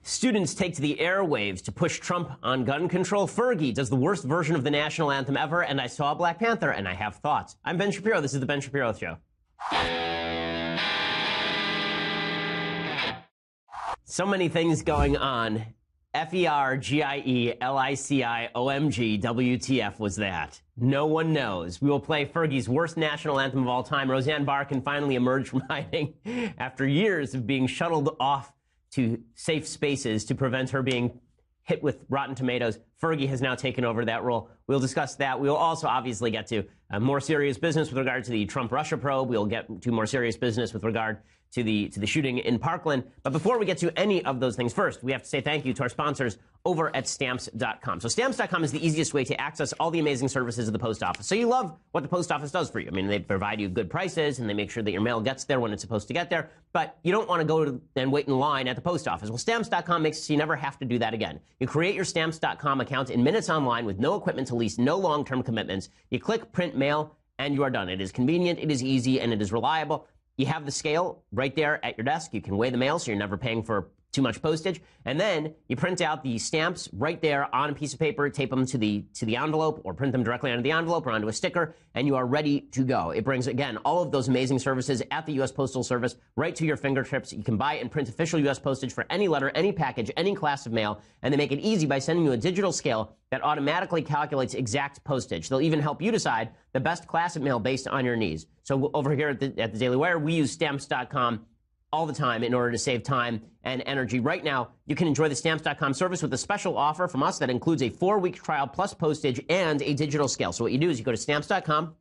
Students take to the airwaves to push Trump on gun control. Fergie does the worst version of the national anthem ever, and I saw Black Panther, and I have thoughts. I'm Ben Shapiro. This is The Ben Shapiro Show. So many things going on. FERGIELICI WTF was that? No one knows. We will play Fergie's worst national anthem of all time. Roseanne Barr can finally emerge from hiding after years of being shuttled off to safe spaces to prevent her being hit with Rotten Tomatoes. Fergie has now taken over that role. We'll discuss that. We'll also obviously get to more serious business with regard to the Trump-Russia probe. We'll get to more serious business with regard to the shooting in Parkland. But before we get to any of those things, first, we have to say thank you to our sponsors over at Stamps.com. So Stamps.com is the easiest way to access all the amazing services of the post office. So you love what the post office does for you. I mean, they provide you good prices, and they make sure that your mail gets there when it's supposed to get there. But you don't want to go and wait in line at the post office. Well, Stamps.com makes it so you never have to do that again. You create your Stamps.com account in minutes online with no equipment to lease, no long-term commitments. You click print mail, and you are done. It is convenient, it is easy, and it is reliable. You have the scale right there at your desk. You can weigh the mail, so you're never paying for too much postage. And then you print out the stamps right there on a piece of paper, tape them to the envelope, or print them directly onto the envelope or onto a sticker, and you are ready to go. It brings, again, all of those amazing services at the U.S. Postal Service right to your fingertips. You can buy and print official U.S. postage for any letter, any package, any class of mail, and they make it easy by sending you a digital scale that automatically calculates exact postage. They'll even help you decide the best class of mail based on your needs. So over here at the Daily Wire, we use Stamps.com all the time in order to save time and energy. Right now, you can enjoy the Stamps.com service with a special offer from us that includes a 4-week trial plus postage and a digital scale. So what you do is you go to Stamps.com.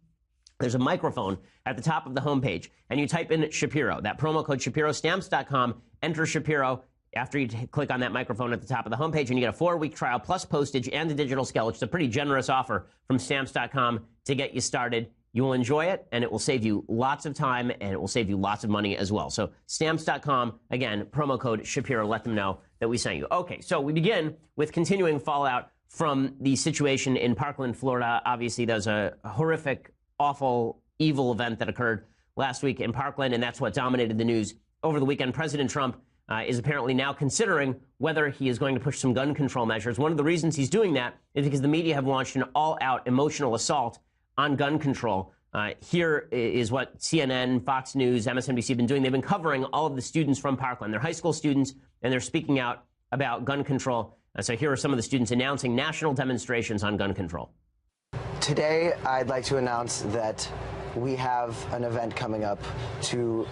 There's a microphone at the top of the homepage, and you type in Shapiro. That promo code Shapiro, Stamps.com, enter Shapiro after you click on that microphone at the top of the homepage, and you get a 4-week trial plus postage and a digital scale, which is a pretty generous offer from Stamps.com to get you started. You will enjoy it, and it will save you lots of time, and it will save you lots of money as well. So Stamps.com, again, promo code Shapiro. Let them know that we sent you. Okay, so we begin with continuing fallout from the situation in Parkland, Florida. Obviously, there's a horrific, awful, evil event that occurred last week in Parkland, and that's what dominated the news over the weekend. President Trump is apparently now considering whether he is going to push some gun control measures. One of the reasons he's doing that is because the media have launched an all-out emotional assault on gun control. Here is what CNN, Fox News, MSNBC have been doing. They've been covering all of the students from Parkland. They're high school students, and they're speaking out about gun control. So here are some of the students announcing national demonstrations on gun control. Today, I'd like to announce that we have an event coming up to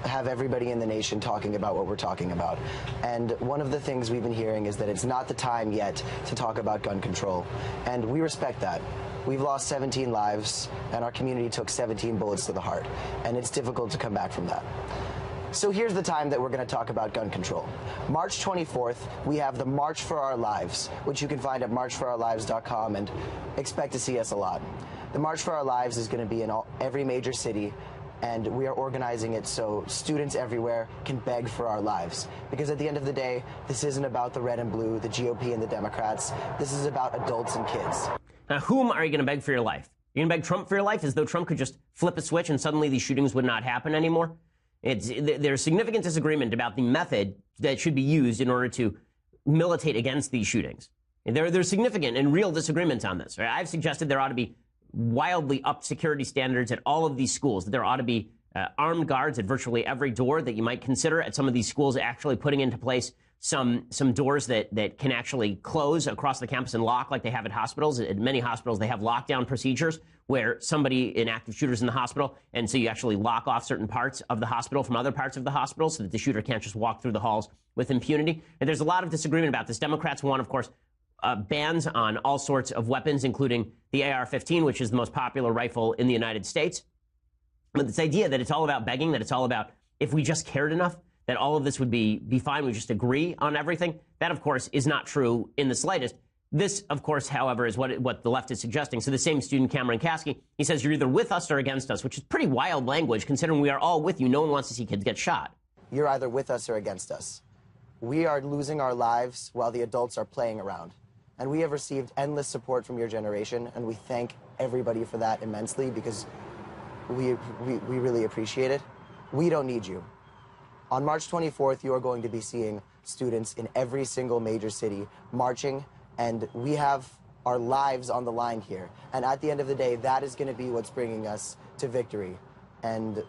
have everybody in the nation talking about what we're talking about. And one of the things we've been hearing is that it's not the time yet to talk about gun control. And we respect that. We've lost 17 lives, and our community took 17 bullets to the heart, and it's difficult to come back from that. So here's the time that we're going to talk about gun control. March 24th, we have the March for Our Lives, which you can find at marchforourlives.com, and expect to see us a lot. The March for Our Lives is going to be in every major city, and we are organizing it so students everywhere can beg for our lives. Because at the end of the day, this isn't about the red and blue, the GOP and the Democrats. This is about adults and kids. Now, whom are you going to beg for your life? You're going to beg Trump for your life as though Trump could just flip a switch and suddenly these shootings would not happen anymore? There's significant disagreement about the method that should be used in order to militate against these shootings. There's significant and real disagreements on this. Right? I've suggested there ought to be wildly upped security standards at all of these schools, that there ought to be armed guards at virtually every door, that you might consider at some of these schools actually putting into place some doors that can actually close across the campus and lock like they have at hospitals. At many hospitals, they have lockdown procedures where somebody, an active shooter's in the hospital, and so you actually lock off certain parts of the hospital from other parts of the hospital so that the shooter can't just walk through the halls with impunity. And there's a lot of disagreement about this. Democrats want, of course, bans on all sorts of weapons, including the AR-15, which is the most popular rifle in the United States. But this idea that it's all about begging, that it's all about if we just cared enough, that all of this would be fine, we just agree on everything, that, of course, is not true in the slightest. This, of course, however, is what the left is suggesting. So the same student, Cameron Kasky, he says you're either with us or against us, which is pretty wild language, considering we are all with you. No one wants to see kids get shot. You're either with us or against us. We are losing our lives while the adults are playing around. And we have received endless support from your generation, and we thank everybody for that immensely because we really appreciate it. We don't need you. On March 24th, you are going to be seeing students in every single major city marching, and we have our lives on the line here. And at the end of the day, that is going to be what's bringing us to victory and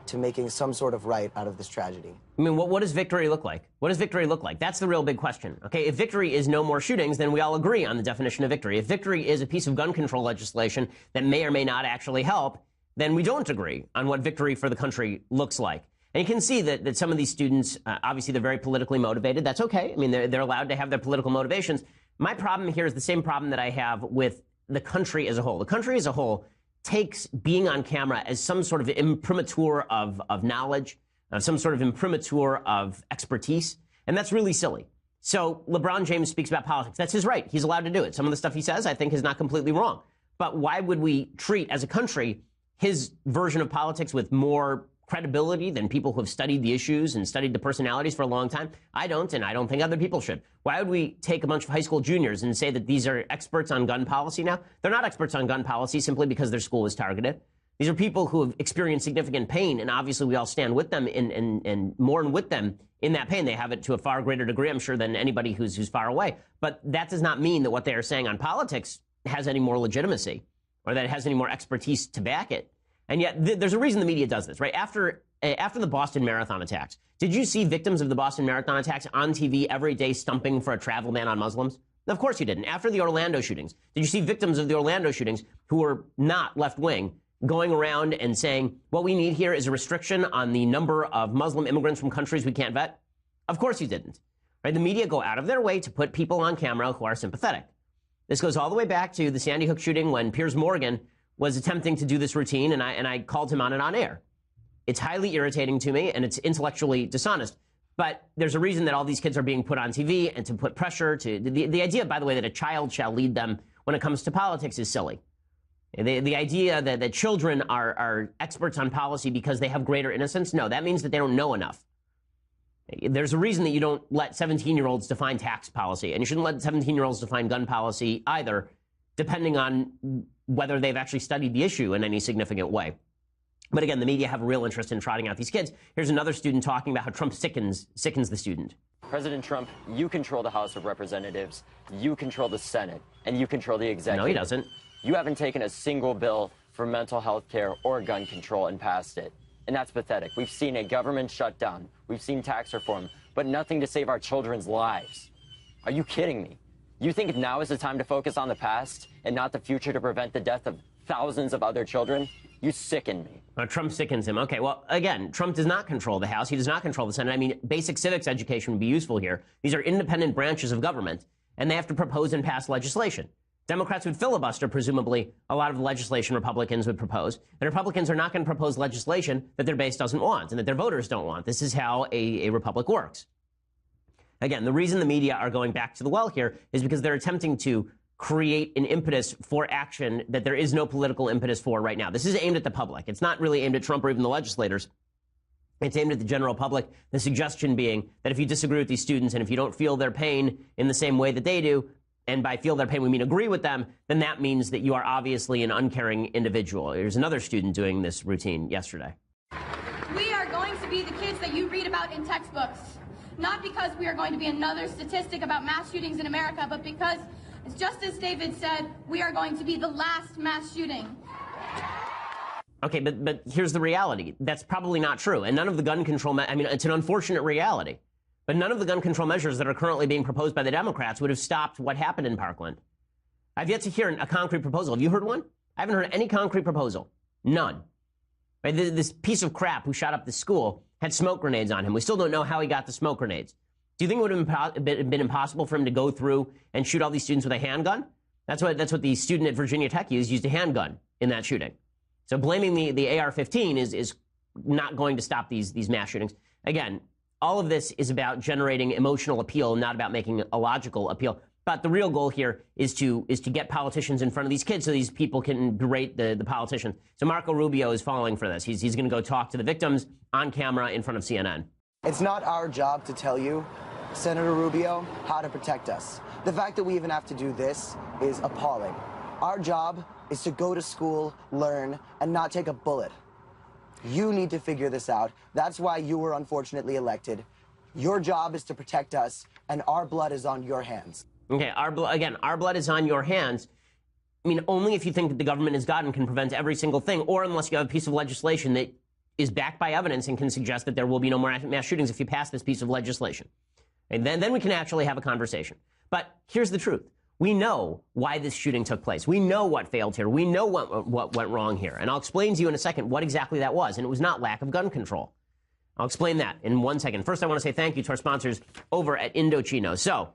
to making some sort of right out of this tragedy. I mean, what does victory look like? What does victory look like? That's the real big question. Okay, if victory is no more shootings, then we all agree on the definition of victory. If victory is a piece of gun control legislation that may or may not actually help, then we don't agree on what victory for the country looks like. And you can see that some of these students, obviously they're very politically motivated. That's okay. I mean, they're allowed to have their political motivations. My problem here is the same problem that I have with the country as a whole. The country as a whole takes being on camera as some sort of imprimatur of knowledge, some sort of imprimatur of expertise, and that's really silly. So LeBron James speaks about politics. That's his right. He's allowed to do it. Some of the stuff he says, I think, is not completely wrong. But why would we treat, as a country, his version of politics with more credibility than people who have studied the issues and studied the personalities for a long time? I don't, and I don't think other people should. Why would we take a bunch of high school juniors and say that these are experts on gun policy now? They're not experts on gun policy simply because their school was targeted. These are people who have experienced significant pain, and obviously we all stand with them and mourn with them in that pain. They have it to a far greater degree, I'm sure, than anybody who's far away. But that does not mean that what they are saying on politics has any more legitimacy or that it has any more expertise to back it. And yet there's a reason the media does this, right? After the Boston Marathon attacks, did you see victims of the Boston Marathon attacks on TV every day stumping for a travel ban on Muslims? Of course you didn't. After the Orlando shootings, did you see victims of the Orlando shootings who were not left-wing going around and saying, what we need here is a restriction on the number of Muslim immigrants from countries we can't vet? Of course you didn't. Right? The media go out of their way to put people on camera who are sympathetic. This goes all the way back to the Sandy Hook shooting when Piers Morgan was attempting to do this routine, and I called him on it on air. It's highly irritating to me, and it's intellectually dishonest. But there's a reason that all these kids are being put on TV and to put pressure to... The idea, by the way, that a child shall lead them when it comes to politics is silly. The idea that children are experts on policy because they have greater innocence, no, that means that they don't know enough. There's a reason that you don't let 17-year-olds define tax policy, and you shouldn't let 17-year-olds define gun policy either, depending on whether they've actually studied the issue in any significant way. But again, the media have a real interest in trotting out these kids. Here's another student talking about how Trump sickens the student. President Trump, you control the House of Representatives, you control the Senate, and you control the executive. No, he doesn't. You haven't taken a single bill for mental health care or gun control and passed it. And that's pathetic. We've seen a government shutdown. We've seen tax reform, but nothing to save our children's lives. Are you kidding me? You think now is the time to focus on the past and not the future to prevent the death of thousands of other children? You sicken me. Trump sickens him. Okay, well, again, Trump does not control the House. He does not control the Senate. I mean, basic civics education would be useful here. These are independent branches of government, and they have to propose and pass legislation. Democrats would filibuster, presumably, a lot of the legislation Republicans would propose. And Republicans are not going to propose legislation that their base doesn't want and that their voters don't want. This is how a republic works. Again, the reason the media are going back to the well here is because they're attempting to create an impetus for action that there is no political impetus for right now. This is aimed at the public. It's not really aimed at Trump or even the legislators. It's aimed at the general public, the suggestion being that if you disagree with these students and if you don't feel their pain in the same way that they do, and by feel their pain we mean agree with them, then that means that you are obviously an uncaring individual. There's another student doing this routine yesterday. We are going to be the kids that you read about in textbooks, not because we are going to be another statistic about mass shootings in America, but because, just as David said, we are going to be the last mass shooting. Okay, but here's the reality. That's probably not true. And none of the gun control, I mean, it's an unfortunate reality. But none of the gun control measures that are currently being proposed by the Democrats would have stopped what happened in Parkland. I've yet to hear a concrete proposal. Have you heard one? I haven't heard any concrete proposal. None. Right? This piece of crap who shot up the school had smoke grenades on him. We still don't know how he got the smoke grenades. Do you think it would have been impossible for him to go through and shoot all these students with a handgun? That's what the student at Virginia Tech used a handgun in that shooting. So blaming the AR-15 is not going to stop these mass shootings. Again, all of this is about generating emotional appeal, not about making a logical appeal. But the real goal here is to get politicians in front of these kids so these people can berate the politicians. So Marco Rubio is falling for this. He's going to go talk to the victims on camera in front of CNN. It's not our job to tell you, Senator Rubio, how to protect us. The fact that we even have to do this is appalling. Our job is to go to school, learn, and not take a bullet. You need to figure this out. That's why you were unfortunately elected. Your job is to protect us, and our blood is on your hands. Okay, our blood is on your hands. I mean, only if you think that the government is God and can prevent every single thing, or unless you have a piece of legislation that is backed by evidence and can suggest that there will be no more mass shootings if you pass this piece of legislation. And then we can actually have a conversation. But here's the truth. We know why this shooting took place. We know what failed here. We know what went wrong here. And I'll explain to you in a second what exactly that was. And it was not lack of gun control. I'll explain that in 1 second. First, I want to say thank you to our sponsors over at Indochino. So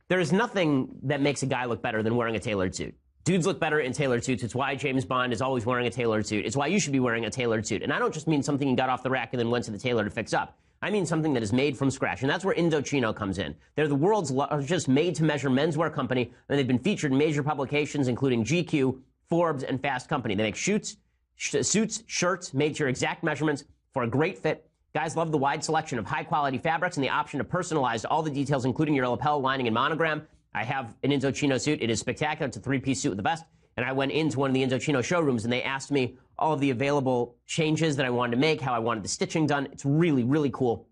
there is nothing that makes a guy look better than wearing a tailored suit. Dudes look better in tailored suits. It's why James Bond is always wearing a tailored suit. It's why you should be wearing a tailored suit. And I don't just mean something you got off the rack and then went to the tailor to fix up. I mean something that is made from scratch, and that's where Indochino comes in. They're the world's largest made-to-measure menswear company, and they've been featured in major publications including GQ, Forbes, and Fast Company. They make suits, shirts made to your exact measurements for a great fit. Guys love the wide selection of high-quality fabrics and the option to personalize all the details, including your lapel, lining, and monogram. I have an Indochino suit. It is spectacular. It's a three-piece suit with the vest. And I went into one of the Indochino showrooms, and they asked me all of the available changes that I wanted to make, how I wanted the stitching done. It's really, really cool.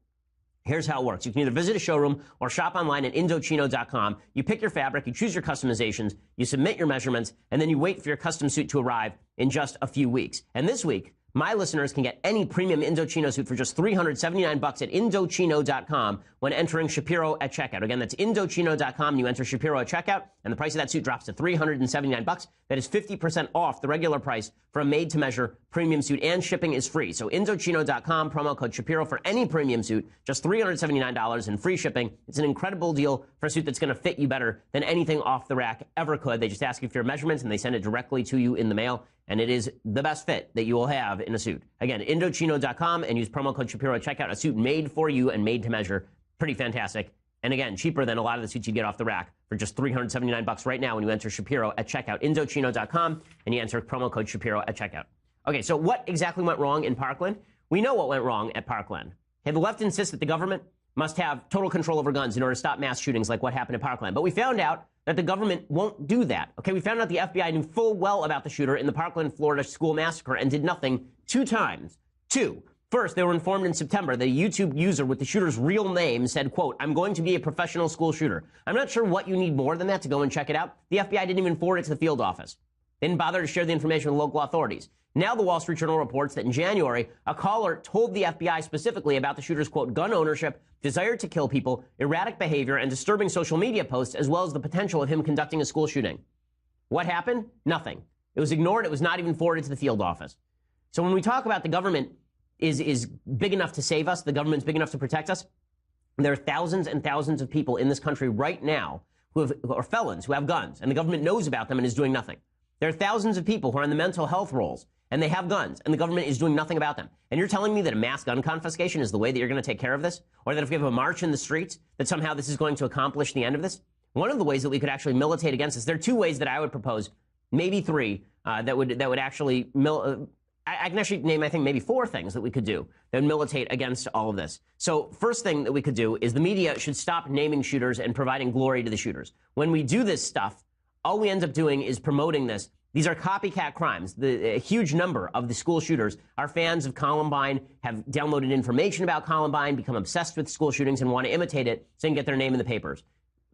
Here's how it works. You can either visit a showroom or shop online at Indochino.com. You pick your fabric, you choose your customizations, you submit your measurements, and then you wait for your custom suit to arrive in just a few weeks. And this week, my listeners can get any premium Indochino suit for just $379 at Indochino.com when entering Shapiro at checkout. Again, that's Indochino.com. You enter Shapiro at checkout, and the price of that suit drops to $379. That is 50% off the regular price for a made-to-measure premium suit, and shipping is free. So Indochino.com, promo code Shapiro for any premium suit, just $379 and free shipping. It's an incredible deal for a suit that's going to fit you better than anything off the rack ever could. They just ask you for your measurements, and they send it directly to you in the mail. And it is the best fit that you will have in a suit. Again, Indochino.com, and use promo code Shapiro at checkout. A suit made for you and made to measure. Pretty fantastic. And again, cheaper than a lot of the suits you get off the rack for just $379 right now when you enter Shapiro at checkout. Indochino.com, and you enter promo code Shapiro at checkout. Okay, so what exactly went wrong in Parkland? We know what went wrong at Parkland. Okay, the left insists that the government must have total control over guns in order to stop mass shootings like what happened at Parkland. But we found out that the government won't do that. Okay, we found out the FBI knew full well about the shooter in the Parkland, Florida school massacre and did nothing 2 times. 2. First, they were informed in September that a YouTube user with the shooter's real name said, quote, "I'm going to be a professional school shooter." I'm not sure what you need more than that to go and check it out. The FBI didn't even forward it to the field office. They didn't bother to share the information with local authorities. Now the Wall Street Journal reports that in January, a caller told the FBI specifically about the shooter's, quote, "gun ownership, desire to kill people, erratic behavior, and disturbing social media posts, as well as the potential of him conducting a school shooting." What happened? Nothing. It was ignored. It was not even forwarded to the field office. So when we talk about the government is big enough to save us, the government's big enough to protect us, there are thousands and thousands of people in this country right now who are felons, who have guns, and the government knows about them and is doing nothing. There are thousands of people who are in the mental health rolls, and they have guns, and the government is doing nothing about them. And you're telling me that a mass gun confiscation is the way that you're going to take care of this? Or that if we have a march in the streets, that somehow this is going to accomplish the end of this? One of the ways that we could actually militate against this, there are 2 ways that I would propose, maybe 3, that would actually I can actually name, I think, maybe 4 things that we could do that would militate against all of this. So first thing that we could do is the media should stop naming shooters and providing glory to the shooters. When we do this stuff, all we end up doing is promoting this. These are copycat crimes. A huge number of the school shooters are fans of Columbine, have downloaded information about Columbine, become obsessed with school shootings, and want to imitate it so they can get their name in the papers.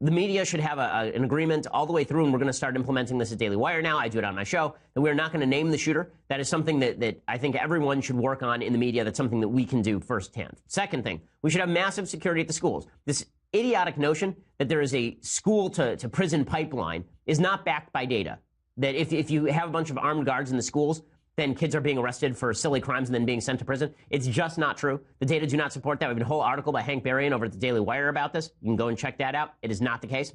The media should have an agreement all the way through, and we're going to start implementing this at Daily Wire now. I do it on my show, that we're not going to name the shooter. That is something that I think everyone should work on in the media. That's something that we can do firsthand. Second thing, we should have massive security at the schools. This idiotic notion that there is a school to prison pipeline is not backed by data. That if you have a bunch of armed guards in the schools, then kids are being arrested for silly crimes and then being sent to prison. It's just not true. The data do not support that. We have a whole article by Hank Berrien over at the Daily Wire about this. You can go and check that out. It is not the case.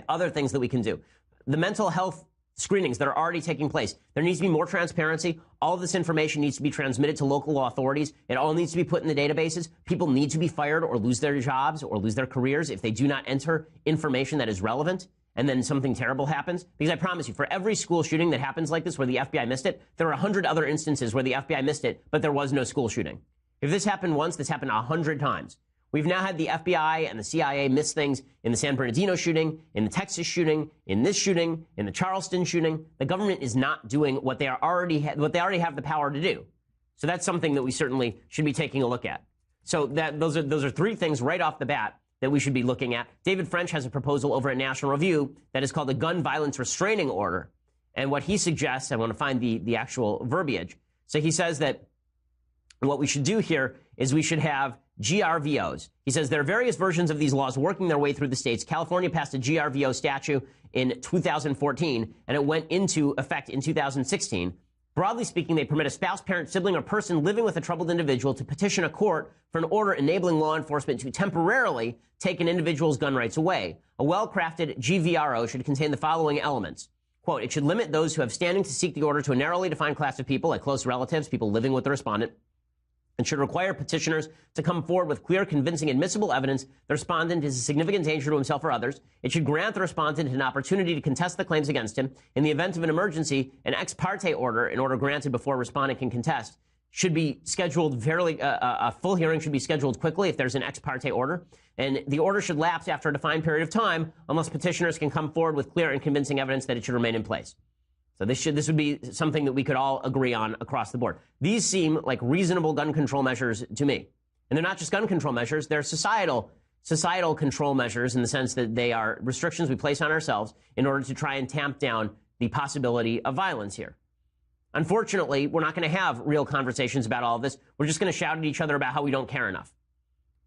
Other things that we can do. The mental health screenings that are already taking place. There needs to be more transparency. All of this information needs to be transmitted to local authorities. It all needs to be put in the databases. People need to be fired or lose their jobs or lose their careers if they do not enter information that is relevant. And then something terrible happens. Because I promise you, for every school shooting that happens like this where the FBI missed it, there are 100 other instances where the FBI missed it, but there was no school shooting. If this happened once, this happened 100 times. We've now had the FBI and the CIA miss things in the San Bernardino shooting, in the Texas shooting, in this shooting, in the Charleston shooting. The government is not doing what they already have the power to do. So that's something that we certainly should be taking a look at. So those are three things right off the bat that we should be looking at. David French has a proposal over at National Review that is called the Gun Violence Restraining Order. And what he suggests, I want to find the actual verbiage. So he says that what we should do here is we should have GRVOs. He says there are various versions of these laws working their way through the states. California passed a GRVO statute in 2014, and it went into effect in 2016. Broadly speaking, they permit a spouse, parent, sibling, or person living with a troubled individual to petition a court for an order enabling law enforcement to temporarily take an individual's gun rights away. A well-crafted GVRO should contain the following elements. Quote, it should limit those who have standing to seek the order to a narrowly defined class of people, like close relatives, people living with the respondent, and should require petitioners to come forward with clear, convincing, admissible evidence the respondent is a significant danger to himself or others. It should grant the respondent an opportunity to contest the claims against him. In the event of an emergency, an ex parte order, an order granted before a respondent can contest, should be scheduled a full hearing should be scheduled quickly if there's an ex parte order. And the order should lapse after a defined period of time unless petitioners can come forward with clear and convincing evidence that it should remain in place. So this would be something that we could all agree on across the board. These seem like reasonable gun control measures to me. And they're not just gun control measures, they're societal control measures in the sense that they are restrictions we place on ourselves in order to try and tamp down the possibility of violence here. Unfortunately, we're not going to have real conversations about all of this. We're just going to shout at each other about how we don't care enough.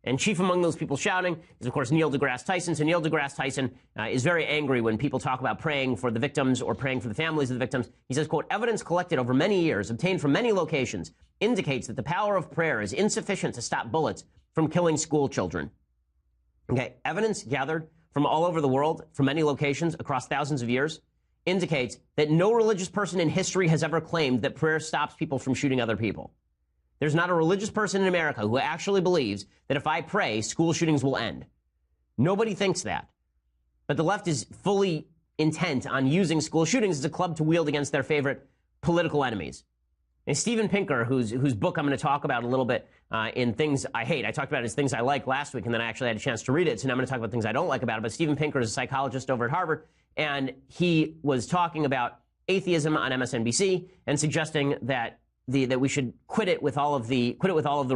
And chief among those people shouting is, of course, Neil deGrasse Tyson. So Neil deGrasse Tyson is very angry when people talk about praying for the victims or praying for the families of the victims. He says, quote, evidence collected over many years, obtained from many locations, indicates that the power of prayer is insufficient to stop bullets from killing school children. Okay, evidence gathered from all over the world, from many locations across thousands of years, indicates that no religious person in history has ever claimed that prayer stops people from shooting other people. There's not a religious person in America who actually believes that if I pray, school shootings will end. Nobody thinks that. But the left is fully intent on using school shootings as a club to wield against their favorite political enemies. And Steven Pinker, whose book I'm going to talk about a little bit in Things I Hate. I talked about his Things I Like last week, and then I actually had a chance to read it, so now I'm going to talk about things I don't like about it. But Steven Pinker is a psychologist over at Harvard, and he was talking about atheism on MSNBC and suggesting that that we should quit it with all of the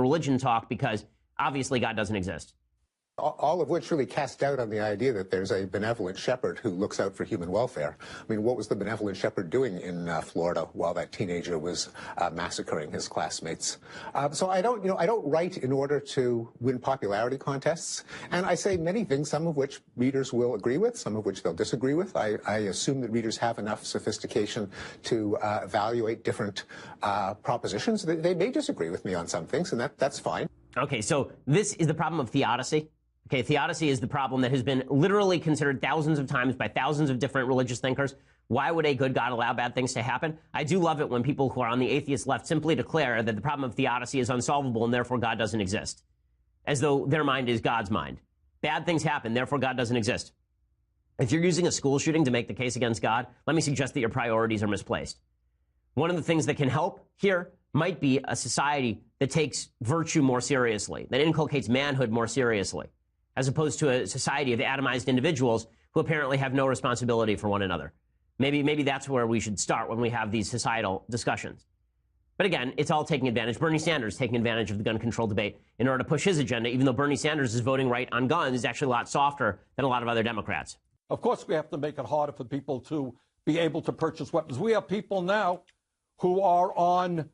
religion talk because obviously God doesn't exist. All of which really cast doubt on the idea that there's a benevolent shepherd who looks out for human welfare. I mean, what was the benevolent shepherd doing in Florida while that teenager was massacring his classmates? So I don't write in order to win popularity contests. And I say many things, some of which readers will agree with, some of which they'll disagree with. I assume that readers have enough sophistication to evaluate different propositions. They may disagree with me on some things, and that's fine. Okay, so this is the problem of theodicy. Okay, theodicy is the problem that has been literally considered thousands of times by thousands of different religious thinkers. Why would a good God allow bad things to happen? I do love it when people who are on the atheist left simply declare that the problem of theodicy is unsolvable and therefore God doesn't exist, as though their mind is God's mind. Bad things happen, therefore God doesn't exist. If you're using a school shooting to make the case against God, let me suggest that your priorities are misplaced. One of the things that can help here might be a society that takes virtue more seriously, that inculcates manhood more seriously, as opposed to a society of atomized individuals who apparently have no responsibility for one another. Maybe that's where we should start when we have these societal discussions. But again, it's all taking advantage. Bernie Sanders taking advantage of the gun control debate in order to push his agenda, even though Bernie Sanders' voting right on guns is actually a lot softer than a lot of other Democrats. Of course, we have to make it harder for people to be able to purchase weapons. We have people now who are on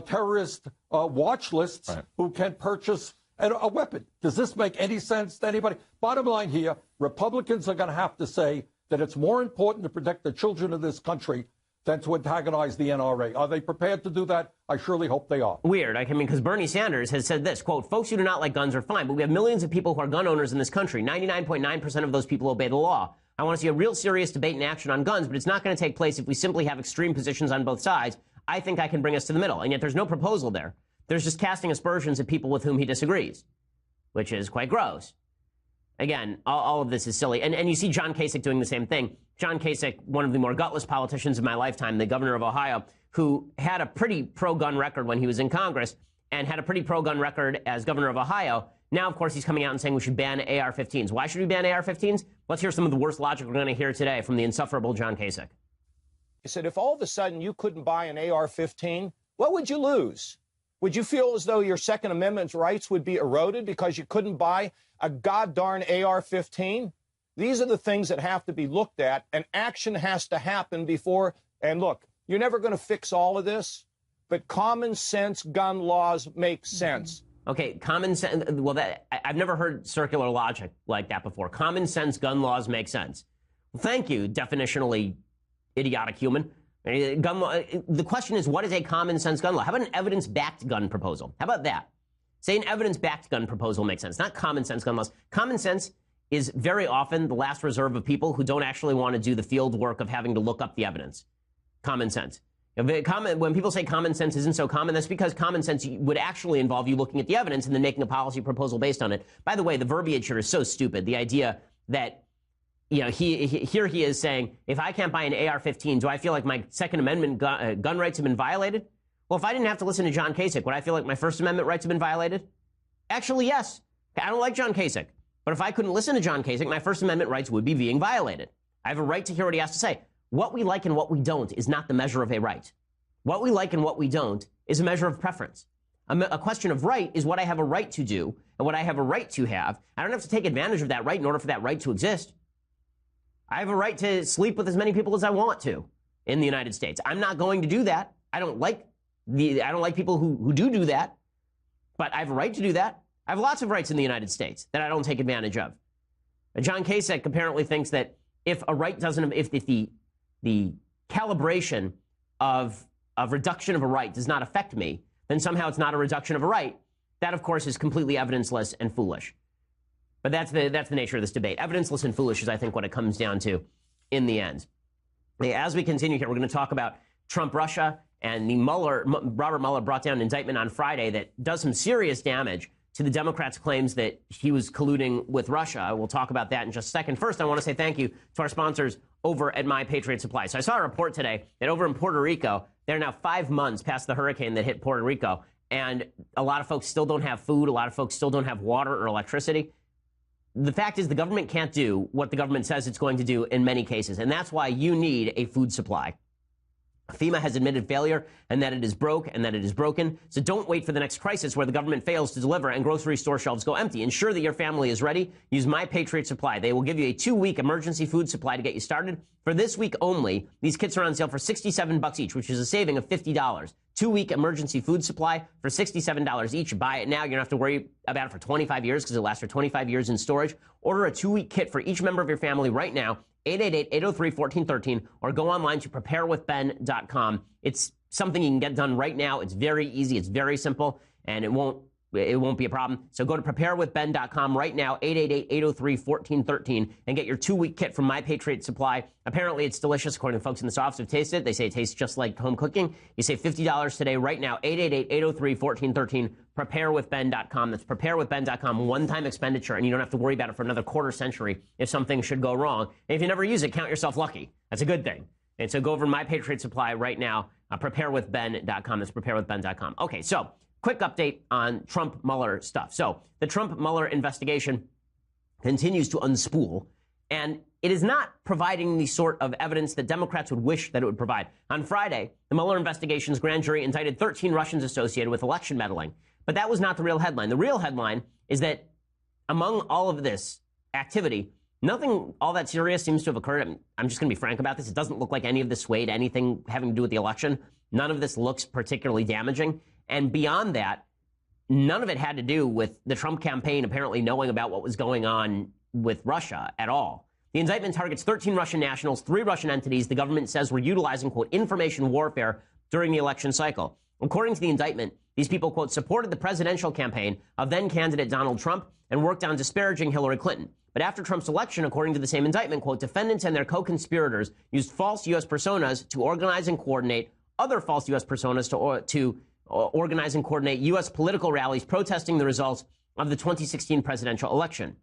terrorist watch lists who can purchase a weapon. Does this make any sense to anybody? Bottom line here, Republicans are going to have to say that it's more important to protect the children of this country than to antagonize the NRA. Are they prepared to do that? I surely hope they are. Weird. I mean, because Bernie Sanders has said this, quote, folks who do not like guns are fine, but we have millions of people who are gun owners in this country. 99.9% of those people obey the law. I want to see a real serious debate and action on guns, but it's not going to take place if we simply have extreme positions on both sides. I think I can bring us to the middle. And yet there's no proposal there. There's just casting aspersions at people with whom he disagrees, which is quite gross. Again, all of this is silly. And you see John Kasich doing the same thing. John Kasich, one of the more gutless politicians of my lifetime, the governor of Ohio, who had a pretty pro-gun record when he was in Congress and had a pretty pro-gun record as governor of Ohio. Now, of course, he's coming out and saying we should ban AR-15s. Why should we ban AR-15s? Let's hear some of the worst logic we're going to hear today from the insufferable John Kasich. He said, if all of a sudden you couldn't buy an AR-15, what would you lose? Would you feel as though your Second Amendment rights would be eroded because you couldn't buy a god-darn AR-15? These are the things that have to be looked at, and action has to happen before. And look, you're never going to fix all of this, but common sense gun laws make sense. Okay, common sense. Well, I've never heard circular logic like that before. Common sense gun laws make sense. Well, thank you, definitionally idiotic human. Gun law. The question is, what is a common sense gun law? How about an evidence-backed gun proposal? How about that? Say an evidence-backed gun proposal makes sense, not common sense gun laws. Common sense is very often the last reserve of people who don't actually want to do the field work of having to look up the evidence. Common sense. When people say common sense isn't so common, that's because common sense would actually involve you looking at the evidence and then making a policy proposal based on it. By the way, the verbiage here is so stupid. The idea that, you know, he is saying, if I can't buy an AR-15, do I feel like my Second Amendment gun rights have been violated? Well, if I didn't have to listen to John Kasich, would I feel like my First Amendment rights have been violated? Actually, yes. I don't like John Kasich. But if I couldn't listen to John Kasich, my First Amendment rights would be being violated. I have a right to hear what he has to say. What we like and what we don't is not the measure of a right. What we like and what we don't is a measure of preference. A question of right is what I have a right to do and what I have a right to have. I don't have to take advantage of that right in order for that right to exist. I have a right to sleep with as many people as I want to in the United States. I'm not going to do that. I don't like people who do that, but I have a right to do that. I have lots of rights in the United States that I don't take advantage of. John Kasich apparently thinks that if a right doesn't, if the calibration of reduction of a right does not affect me, then somehow it's not a reduction of a right. That, of course, is completely evidenceless and foolish. But that's the nature of this debate. Evidenceless and foolish is, I think, what it comes down to in the end. As we continue here, we're going to talk about Trump-Russia, and Robert Mueller brought down an indictment on Friday that does some serious damage to the Democrats' claims that he was colluding with Russia. We'll talk about that in just a second. First, I want to say thank you to our sponsors over at My Patriot Supply. So I saw a report today that over in Puerto Rico, they're now 5 months past the hurricane that hit Puerto Rico, and a lot of folks still don't have food. A lot of folks still don't have water or electricity. The fact is the government can't do what the government says it's going to do in many cases, and that's why you need a food supply. FEMA has admitted failure and that it is broke and that it is broken. So don't wait for the next crisis where the government fails to deliver and grocery store shelves go empty. Ensure that your family is ready. Use My Patriot Supply. They will give you a 2-week emergency food supply to get you started. For this week only, these kits are on sale for $67 each, which is a saving of $50. 2-week emergency food supply for $67 each. Buy it now. You don't have to worry about it for 25 years because it lasts for 25 years in storage. Order a 2-week kit for each member of your family right now. 888-803-1413, or go online to preparewithben.com. It's something you can get done right now. It's very easy. It's very simple, and it won't be a problem. So go to preparewithben.com right now, 888-803-1413, and get your 2-week kit from My Patriot Supply. Apparently, it's delicious, according to folks in this office who've tasted it. They say it tastes just like home cooking. You save $50 today right now, 888-803-1413, preparewithben.com. That's preparewithben.com, one-time expenditure, and you don't have to worry about it for another quarter century if something should go wrong. And if you never use it, count yourself lucky. That's a good thing. And so go over to My Patriot Supply right now, preparewithben.com. That's preparewithben.com. Okay, so quick update on Trump-Mueller stuff. So the Trump-Mueller investigation continues to unspool, and it is not providing the sort of evidence that Democrats would wish that it would provide. On Friday, the Mueller investigation's grand jury indicted 13 Russians associated with election meddling. But that was not the real headline. The real headline is that among all of this activity, nothing all that serious seems to have occurred. I'm just going to be frank about this. It doesn't look like any of this swayed anything having to do with the election. None of this looks particularly damaging. And beyond that, none of it had to do with the Trump campaign apparently knowing about what was going on with Russia at all. The indictment targets 13 Russian nationals, 3 Russian entities the government says were utilizing, quote, information warfare during the election cycle. According to the indictment, these people, quote, supported the presidential campaign of then-candidate Donald Trump and worked on disparaging Hillary Clinton. But after Trump's election, according to the same indictment, quote, defendants and their co-conspirators used false U.S. personas to organize and coordinate other false U.S. personas to organize and coordinate U.S. political rallies protesting the results of the 2016 presidential election.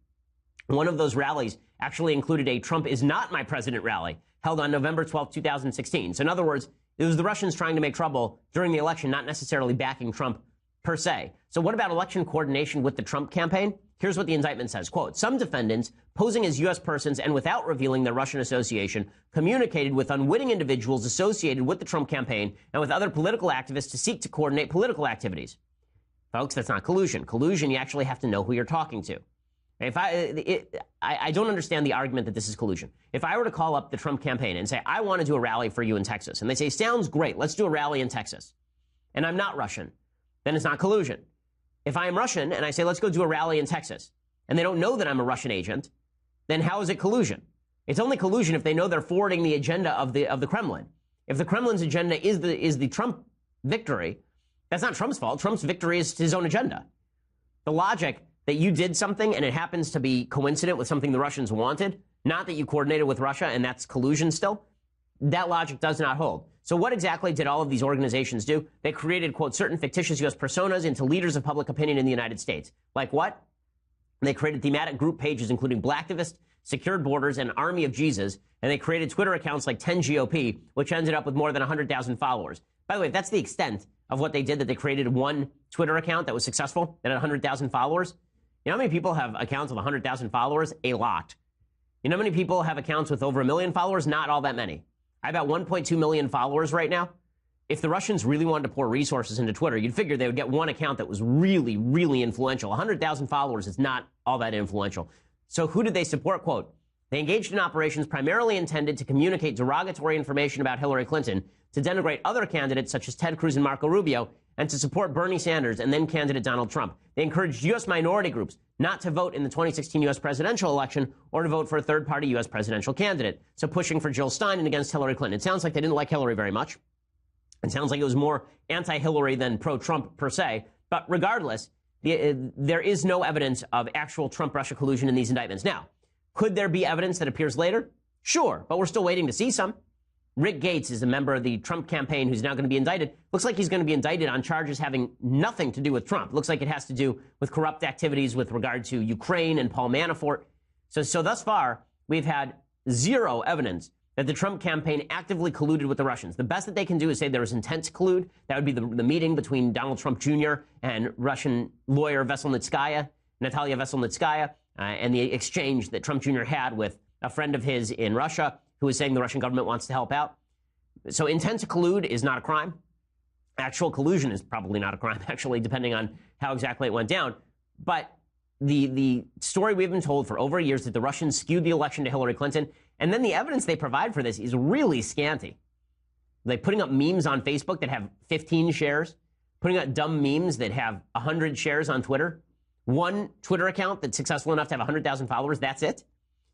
One of those rallies actually included a Trump is not my president rally held on November 12, 2016. So in other words, it was the Russians trying to make trouble during the election, not necessarily backing Trump per se. So what about election coordination with the Trump campaign? Here's what the indictment says, quote, some defendants posing as U.S. persons and without revealing their Russian association communicated with unwitting individuals associated with the Trump campaign and with other political activists to seek to coordinate political activities. Folks, that's not collusion. Collusion, you actually have to know who you're talking to. If I don't understand the argument that this is collusion. If I were to call up the Trump campaign and say, I want to do a rally for you in Texas, and they say, sounds great, let's do a rally in Texas, and I'm not Russian, then it's not collusion. If I am Russian and I say, let's go do a rally in Texas, and they don't know that I'm a Russian agent, then how is it collusion? It's only collusion if they know they're forwarding the agenda of the Kremlin. If the Kremlin's agenda is the Trump victory, that's not Trump's fault. Trump's victory is his own agenda. The logic that you did something and it happens to be coincident with something the Russians wanted, not that you coordinated with Russia and that's collusion still, that logic does not hold. So what exactly did all of these organizations do? They created, quote, certain fictitious U.S. personas into leaders of public opinion in the United States. Like what? They created thematic group pages, including Blacktivist, Secured Borders, and Army of Jesus, and they created Twitter accounts like 10GOP, which ended up with more than 100,000 followers. By the way, if that's the extent of what they did, that they created one Twitter account that was successful, that had 100,000 followers, you know how many people have accounts with 100,000 followers? A lot. You know how many people have accounts with over 1 million followers? Not all that many. I have about 1.2 million followers right now. If the Russians really wanted to pour resources into Twitter, you'd figure they would get one account that was really, really influential. 100,000 followers is not all that influential. So who did they support? Quote, they engaged in operations primarily intended to communicate derogatory information about Hillary Clinton, to denigrate other candidates such as Ted Cruz and Marco Rubio, and to support Bernie Sanders and then candidate Donald Trump. They encouraged U.S. minority groups not to vote in the 2016 U.S. presidential election or to vote for a third-party U.S. presidential candidate. So pushing for Jill Stein and against Hillary Clinton. It sounds like they didn't like Hillary very much. It sounds like it was more anti-Hillary than pro-Trump per se. But regardless, there is no evidence of actual Trump-Russia collusion in these indictments. Now, could there be evidence that appears later? Sure, but we're still waiting to see some. Rick Gates is a member of the Trump campaign who's now going to be indicted. Looks like he's going to be indicted on charges having nothing to do with Trump. Looks like it has to do with corrupt activities with regard to Ukraine and Paul Manafort. So thus far, we've had zero evidence that the Trump campaign actively colluded with the Russians. The best that they can do is say there was intent to collude. That would be the meeting between Donald Trump Jr. and Russian lawyer Natalia Veselnitskaya, and the exchange that Trump Jr. had with a friend of his in Russia who is saying the Russian government wants to help out. So intent to collude is not a crime. Actual collusion is probably not a crime, actually, depending on how exactly it went down. But the story we've been told for over a year is that the Russians skewed the election to Hillary Clinton, and then the evidence they provide for this is really scanty. Like putting up memes on Facebook that have 15 shares, putting up dumb memes that have 100 shares on Twitter, one Twitter account that's successful enough to have 100,000 followers, that's it.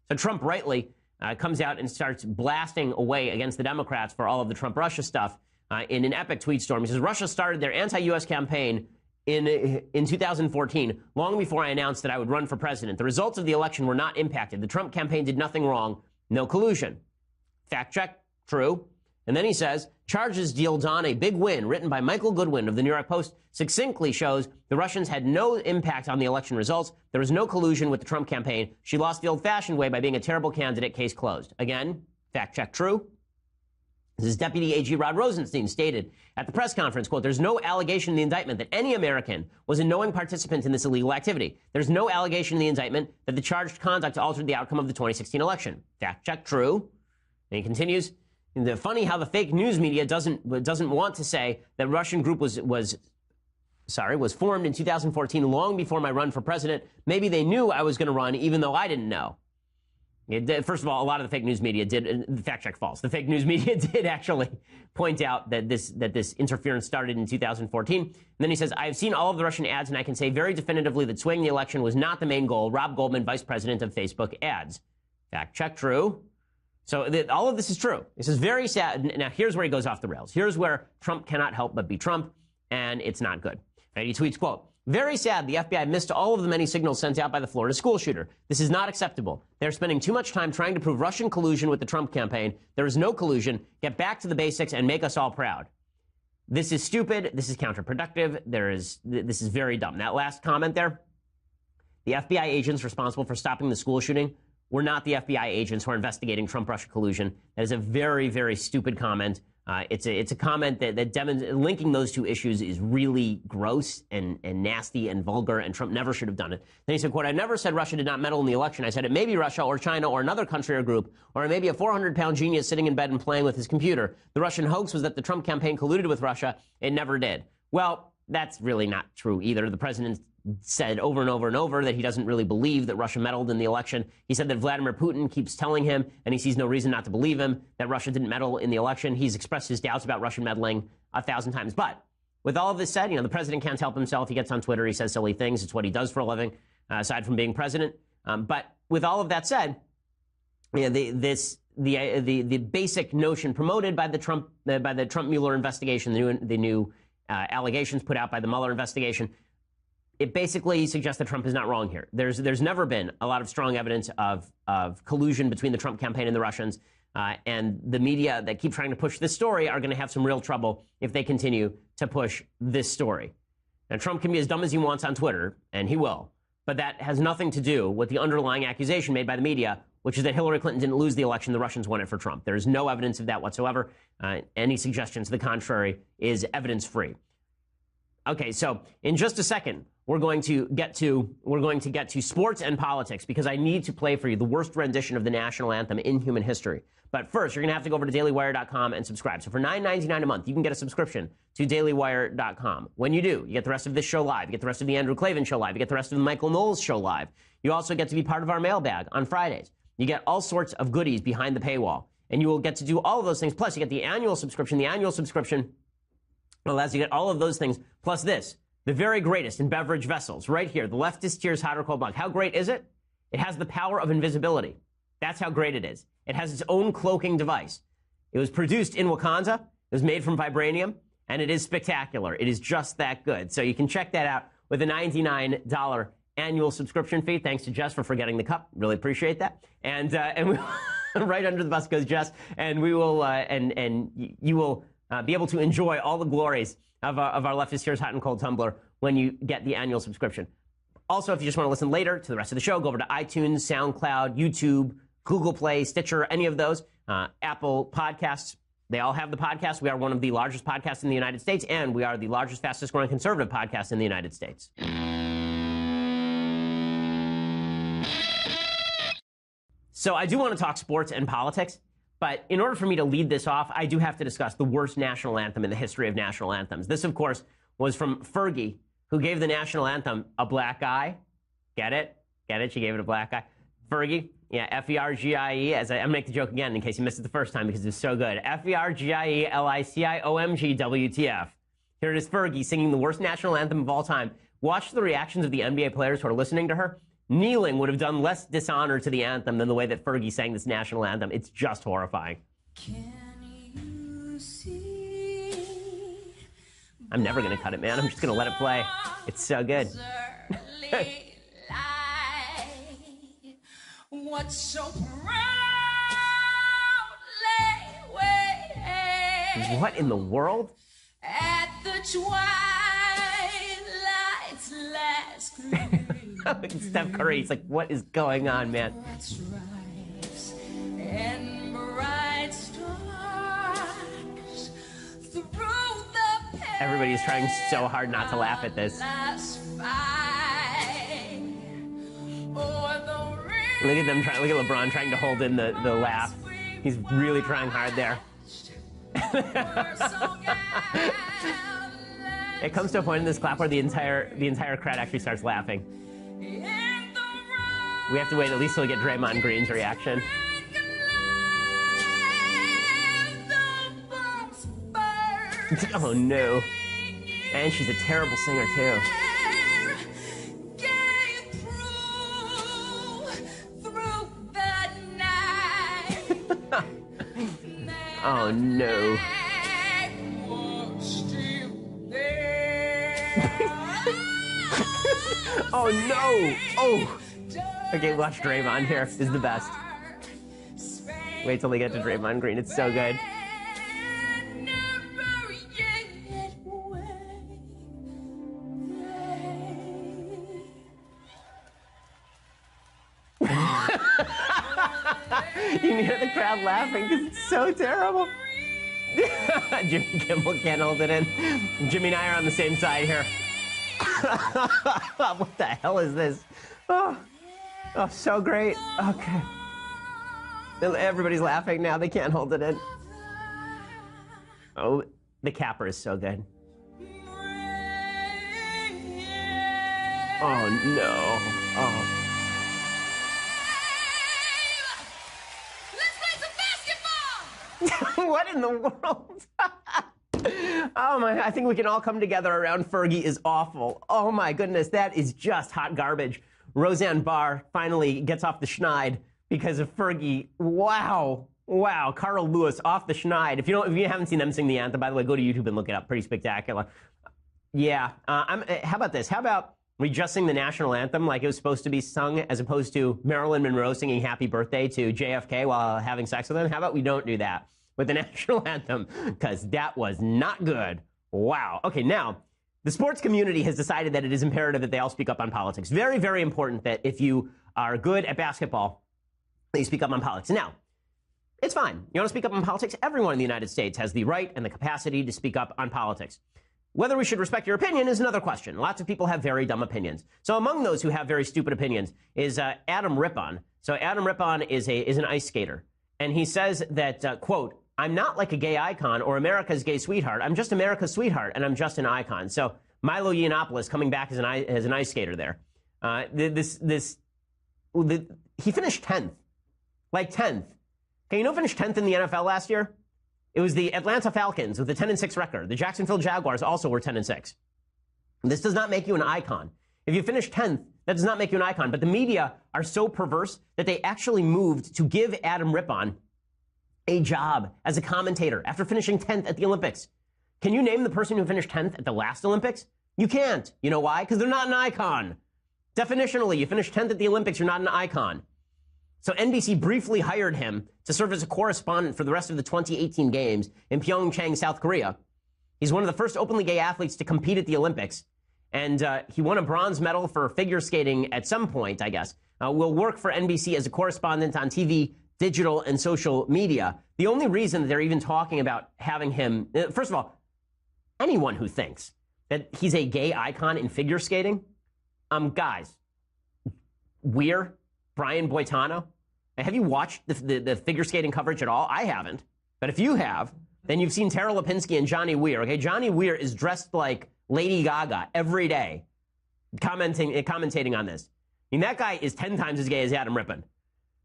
So Trump rightly comes out and starts blasting away against the Democrats for all of the Trump-Russia stuff in an epic tweet storm. He says, Russia started their anti-U.S. campaign in 2014, long before I announced that I would run for president. The results of the election were not impacted. The Trump campaign did nothing wrong. No collusion. Fact check, true. And then he says, charges deal Don a big win, written by Michael Goodwin of the New York Post, succinctly shows the Russians had no impact on the election results. There was no collusion with the Trump campaign. She lost the old-fashioned way by being a terrible candidate. Case closed. Again, fact check, true. This is Deputy AG Rod Rosenstein stated at the press conference, quote, there's no allegation in the indictment that any American was a knowing participant in this illegal activity. There's no allegation in the indictment that the charged conduct altered the outcome of the 2016 election. Fact check, true. And he continues, funny how the fake news media doesn't want to say that Russian group was formed in 2014 long before my run for president. Maybe they knew I was going to run even though I didn't know. First of all, a lot of the fake news media did, fact check false. The fake news media did actually point out that this interference started in 2014. And then he says, I've seen all of the Russian ads and I can say very definitively that swinging the election was not the main goal. Rob Goldman, vice president of Facebook ads. Fact check true. So all of this is true. This is very sad. Now, here's where he goes off the rails. Here's where Trump cannot help but be Trump, and it's not good. Right? He tweets, quote, very sad the FBI missed all of the many signals sent out by the Florida school shooter. This is not acceptable. They're spending too much time trying to prove Russian collusion with the Trump campaign. There is no collusion. Get back to the basics and make us all proud. This is stupid. This is counterproductive. This is very dumb. That last comment there, the FBI agents responsible for stopping the school shooting were not the FBI agents who are investigating Trump-Russia collusion. That is a very, very stupid comment It's a comment that linking those two issues is really gross and nasty and vulgar, and Trump never should have done it. Then he said, quote, "I never said Russia did not meddle in the election. I said it may be Russia or China or another country or group, or it may be a 400-pound genius sitting in bed and playing with his computer. The Russian hoax was that the Trump campaign colluded with Russia. It never did." Well, that's really not true either. The president said over and over and over that he doesn't really believe that Russia meddled in the election. He said that Vladimir Putin keeps telling him, and he sees no reason not to believe him, that Russia didn't meddle in the election. He's expressed his doubts about Russian meddling 1,000 times. But with all of this said, the president can't help himself. He gets on Twitter. He says silly things. It's what he does for a living, aside from being president. But with all of that said, the basic notion promoted by the Trump Mueller investigation, the new allegations put out by the Mueller investigation, it basically suggests that Trump is not wrong here. There's never been a lot of strong evidence of collusion between the Trump campaign and the Russians, and the media that keep trying to push this story are going to have some real trouble if they continue to push this story. Now, Trump can be as dumb as he wants on Twitter, and he will, but that has nothing to do with the underlying accusation made by the media, which is that Hillary Clinton didn't lose the election, the Russians won it for Trump. There is no evidence of that whatsoever. Any suggestion to the contrary is evidence-free. Okay, so in just a second, we're going to get to sports and politics, because I need to play for you the worst rendition of the national anthem in human history. But first, you're going to have to go over to dailywire.com and subscribe. So for $9.99 a month, you can get a subscription to dailywire.com. When you do, you get the rest of this show live. You get the rest of the Andrew Klavan show live. You get the rest of the Michael Knowles show live. You also get to be part of our mailbag on Fridays. You get all sorts of goodies behind the paywall. And you will get to do all of those things. Plus, you get the annual subscription. The annual subscription allows you to get all of those things, plus this, the very greatest in beverage vessels, right here, the Leftist Tears Hot or Cold Mug. How great is it? It has the power of invisibility. That's how great it is. It has its own cloaking device. It was produced in Wakanda. It was made from vibranium, and it is spectacular. It is just that good. So you can check that out with a $99 annual subscription fee. Thanks to Jess for forgetting the cup. Really appreciate that. And we, right under the bus goes Jess, and we will you will be able to enjoy all the glories of our Leftist Tears Hot and Cold tumbler when you get the annual subscription. Also, if you just want to listen later to the rest of the show, go over to iTunes, SoundCloud, YouTube, Google Play, Stitcher, any of those, Apple Podcasts. They all have the podcast. We are one of the largest podcasts in the United States, and we are the largest, fastest growing conservative podcast in the United States. So I do want to talk sports and politics. But in order for me to lead this off, I do have to discuss the worst national anthem in the history of national anthems. This, of course, was from Fergie, who gave the national anthem a black eye. Get it? Get it? She gave it a black eye. Fergie, yeah, F-E-R-G-I-E. As I'm make the joke again in case you missed it the first time because it's so good. F-E-R-G-I-E-L-I-C-I-O-M-G W-T-F. Here it is, Fergie singing the worst national anthem of all time. Watch the reactions of the NBA players who are listening to her. Kneeling would have done less dishonor to the anthem than the way that Fergie sang this national anthem. It's just horrifying. I'm never going to cut it, man. I'm just going to let it play. It's so good. What so what in the world? At the twilight's last Steph Curry, he's like, what is going on, man? And bright stars through the everybody's trying so hard not to laugh at this. Look at them trying. Look at LeBron trying to hold in the laugh. He's really trying hard there. It comes to a point in this clap where the entire crowd actually starts laughing. We have to wait at least till we get Draymond Green's reaction. Oh no. And she's a terrible singer too. Oh no. Oh no! Oh! Okay, watch Draymond here. This is the best. Wait till they get to Draymond Green. It's so good. You can hear the crowd laughing because it's so terrible. Jimmy Kimmel can't hold it in. Jimmy and I are on the same side here. What the hell is this? Oh, so great. Okay. Everybody's laughing now. They can't hold it in. Oh, the capper is so good. Oh, no. Oh. What in the world? Oh my, I think we can all come together around Fergie is awful. Oh my goodness, that is just hot garbage. Roseanne Barr finally gets off the schneid because of Fergie. Wow. Wow, Carl Lewis off the schneid. If you haven't seen them sing the anthem, by the way, go to YouTube and look it up. Pretty spectacular. Yeah, how about this? How about we just sing the national anthem like it was supposed to be sung as opposed to Marilyn Monroe singing happy birthday to JFK while having sex with him? How about we don't do that with the national anthem? Because that was not good. Wow. Okay, now, the sports community has decided that it is imperative that they all speak up on politics. Very, very important that if you are good at basketball, that you speak up on politics. Now, it's fine. You want to speak up on politics? Everyone in the United States has the right and the capacity to speak up on politics. Whether we should respect your opinion is another question. Lots of people have very dumb opinions. So among those who have very stupid opinions is Adam Rippon. So Adam Rippon is an ice skater. And he says that, quote, I'm not like a gay icon or America's gay sweetheart. I'm just America's sweetheart, and I'm just an icon. So Milo Yiannopoulos coming back as an ice skater there. He finished 10th. Like 10th. Okay, you know who finished 10th in the NFL last year? It was the Atlanta Falcons with a 10-6 record. The Jacksonville Jaguars also were 10-6. This does not make you an icon. If you finish 10th, that does not make you an icon. But the media are so perverse that they actually moved to give Adam Rippon a job as a commentator after finishing 10th at the Olympics. Can you name the person who finished 10th at the last Olympics? You can't. You know why? Because they're not an icon. Definitionally, you finish 10th at the Olympics, you're not an icon. So NBC briefly hired him to serve as a correspondent for the rest of the 2018 games in Pyeongchang, South Korea. He's one of the first openly gay athletes to compete at the Olympics. And he won a bronze medal for figure skating at some point, I guess. Will work for NBC as a correspondent on TV, digital, and social media. The only reason that they're even talking about having him, first of all, anyone who thinks that he's a gay icon in figure skating, guys, Weir, Brian Boitano, have you watched the figure skating coverage at all? I haven't. But if you have, then you've seen Tara Lipinski and Johnny Weir. Okay, Johnny Weir is dressed like Lady Gaga every day, commentating on this. I mean, that guy is 10 times as gay as Adam Rippon.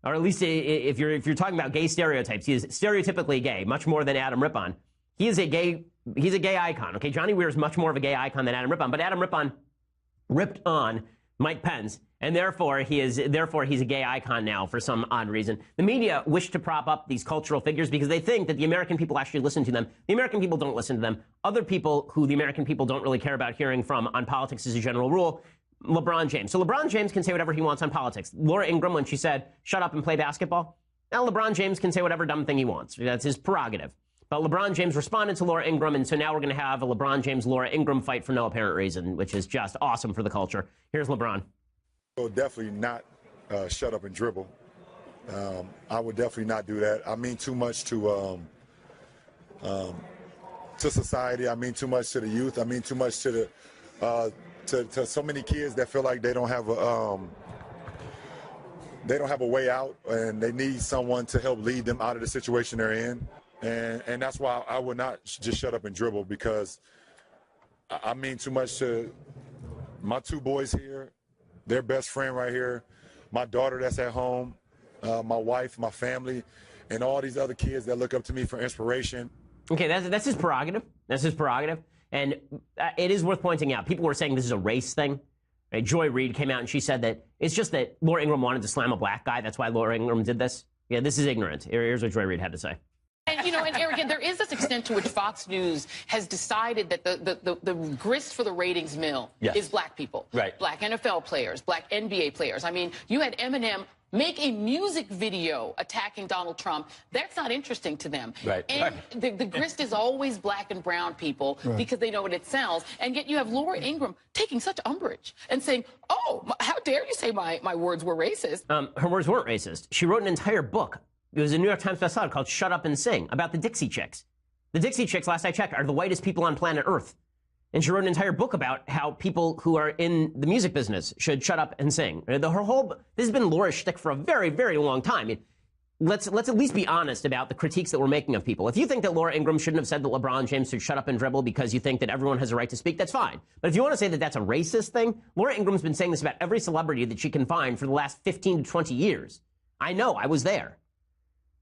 Or at least if you're talking about gay stereotypes, he is stereotypically gay, much more than Adam Rippon. He's a gay icon. Okay, Johnny Weir is much more of a gay icon than Adam Rippon, but Adam Rippon ripped on Mike Pence, and therefore he's a gay icon now for some odd reason. The media wish to prop up these cultural figures because they think that the American people actually listen to them. The American people don't listen to them. Other people who the American people don't really care about hearing from on politics as a general rule, LeBron James. So LeBron James can say whatever he wants on politics. Laura Ingraham, when she said, shut up and play basketball, now LeBron James can say whatever dumb thing he wants. That's his prerogative. But LeBron James responded to Laura Ingraham, and so now we're going to have a LeBron James-Laura Ingraham fight for no apparent reason, which is just awesome for the culture. Here's LeBron. Well, definitely not shut up and dribble. I would definitely not do that. I mean too much to society. I mean too much to the youth. I mean too much to the to so many kids that feel like they don't have a way out, and they need someone to help lead them out of the situation they're in. And that's why I would not just shut up and dribble, because I mean too much to my two boys here, their best friend right here, my daughter that's at home, my wife, my family, and all these other kids that look up to me for inspiration. Okay, that's his prerogative. That's his prerogative. And it is worth pointing out, people were saying this is a race thing. Right? Joy Reid came out and she said that it's just that Laura Ingraham wanted to slam a black guy. That's why Laura Ingraham did this. Yeah, this is ignorant. Here's what Joy Reid had to say. And, you know, and Eric, there is this extent to which Fox News has decided that the grist for the ratings mill is black people. Right. Black NFL players, black NBA players. I mean, you had Eminem make a music video attacking Donald Trump. That's not interesting to them. Right. And the grist is always black and brown people because they know what it sells. And yet you have Laura Ingraham taking such umbrage and saying, oh, how dare you say my words were racist? Her words weren't racist. She wrote an entire book. It was a New York Times bestseller called Shut Up and Sing, about the Dixie Chicks. The Dixie Chicks, last I checked, are the whitest people on planet Earth. And she wrote an entire book about how people who are in the music business should shut up and sing. This has been Laura's shtick for a very, very long time. I mean, let's at least be honest about the critiques that we're making of people. If you think that Laura Ingraham shouldn't have said that LeBron James should shut up and dribble because you think that everyone has a right to speak, that's fine. But if you want to say that that's a racist thing, Laura Ingraham's been saying this about every celebrity that she can find for the last 15 to 20 years. I know, I was there.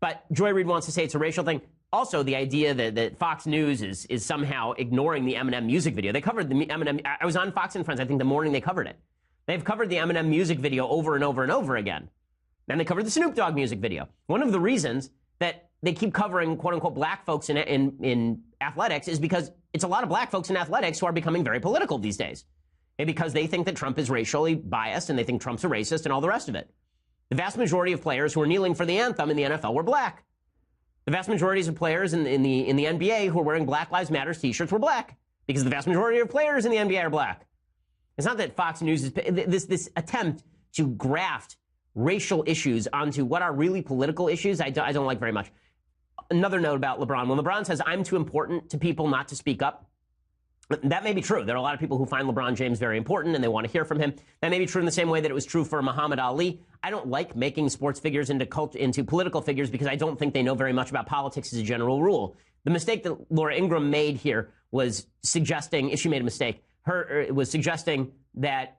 But Joy Reid wants to say it's a racial thing. Also, the idea that Fox News is somehow ignoring the Eminem music video. They covered the Eminem. I was on Fox and Friends, I think, the morning they covered it. They've covered the Eminem music video over and over and over again. And they covered the Snoop Dogg music video. One of the reasons that they keep covering, quote-unquote, black folks in athletics is because it's a lot of black folks in athletics who are becoming very political these days. And because they think that Trump is racially biased and they think Trump's a racist and all the rest of it. The vast majority of players who are kneeling for the anthem in the NFL were black. The vast majority of players in the NBA who are wearing Black Lives Matter t-shirts were black, because the vast majority of players in the NBA are black. It's not that Fox News is this attempt to graft racial issues onto what are really political issues. I don't like very much. Another note about LeBron. When LeBron says, I'm too important to people not to speak up, that may be true. There are a lot of people who find LeBron James very important and they want to hear from him. That may be true in the same way that it was true for Muhammad Ali. I don't like making sports figures into political figures because I don't think they know very much about politics as a general rule. The mistake that Laura Ingraham made here was suggesting, if she made a mistake, was suggesting that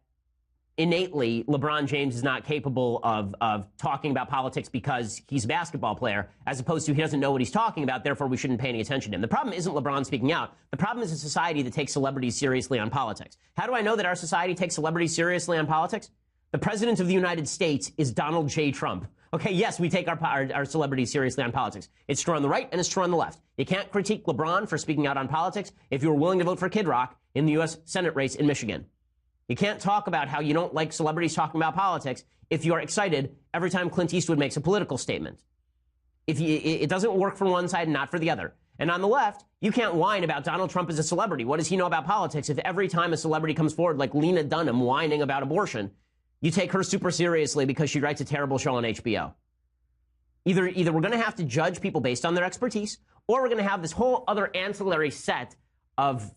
innately LeBron James is not capable of talking about politics because he's a basketball player, as opposed to he doesn't know what he's talking about, therefore we shouldn't pay any attention to him. The problem isn't LeBron speaking out. The problem is a society that takes celebrities seriously on politics. How do I know that our society takes celebrities seriously on politics? The president of the United States is Donald J. Trump. Okay, yes, we take our celebrities seriously on politics. It's true on the right and it's true on the left. You can't critique LeBron for speaking out on politics if you were willing to vote for Kid Rock in the U.S. Senate race in Michigan. You can't talk about how you don't like celebrities talking about politics if you are excited every time Clint Eastwood makes a political statement. It doesn't work for one side and not for the other. And on the left, you can't whine about Donald Trump as a celebrity. What does he know about politics if every time a celebrity comes forward like Lena Dunham whining about abortion, you take her super seriously because she writes a terrible show on HBO? Either we're going to have to judge people based on their expertise, or we're going to have this whole other ancillary set of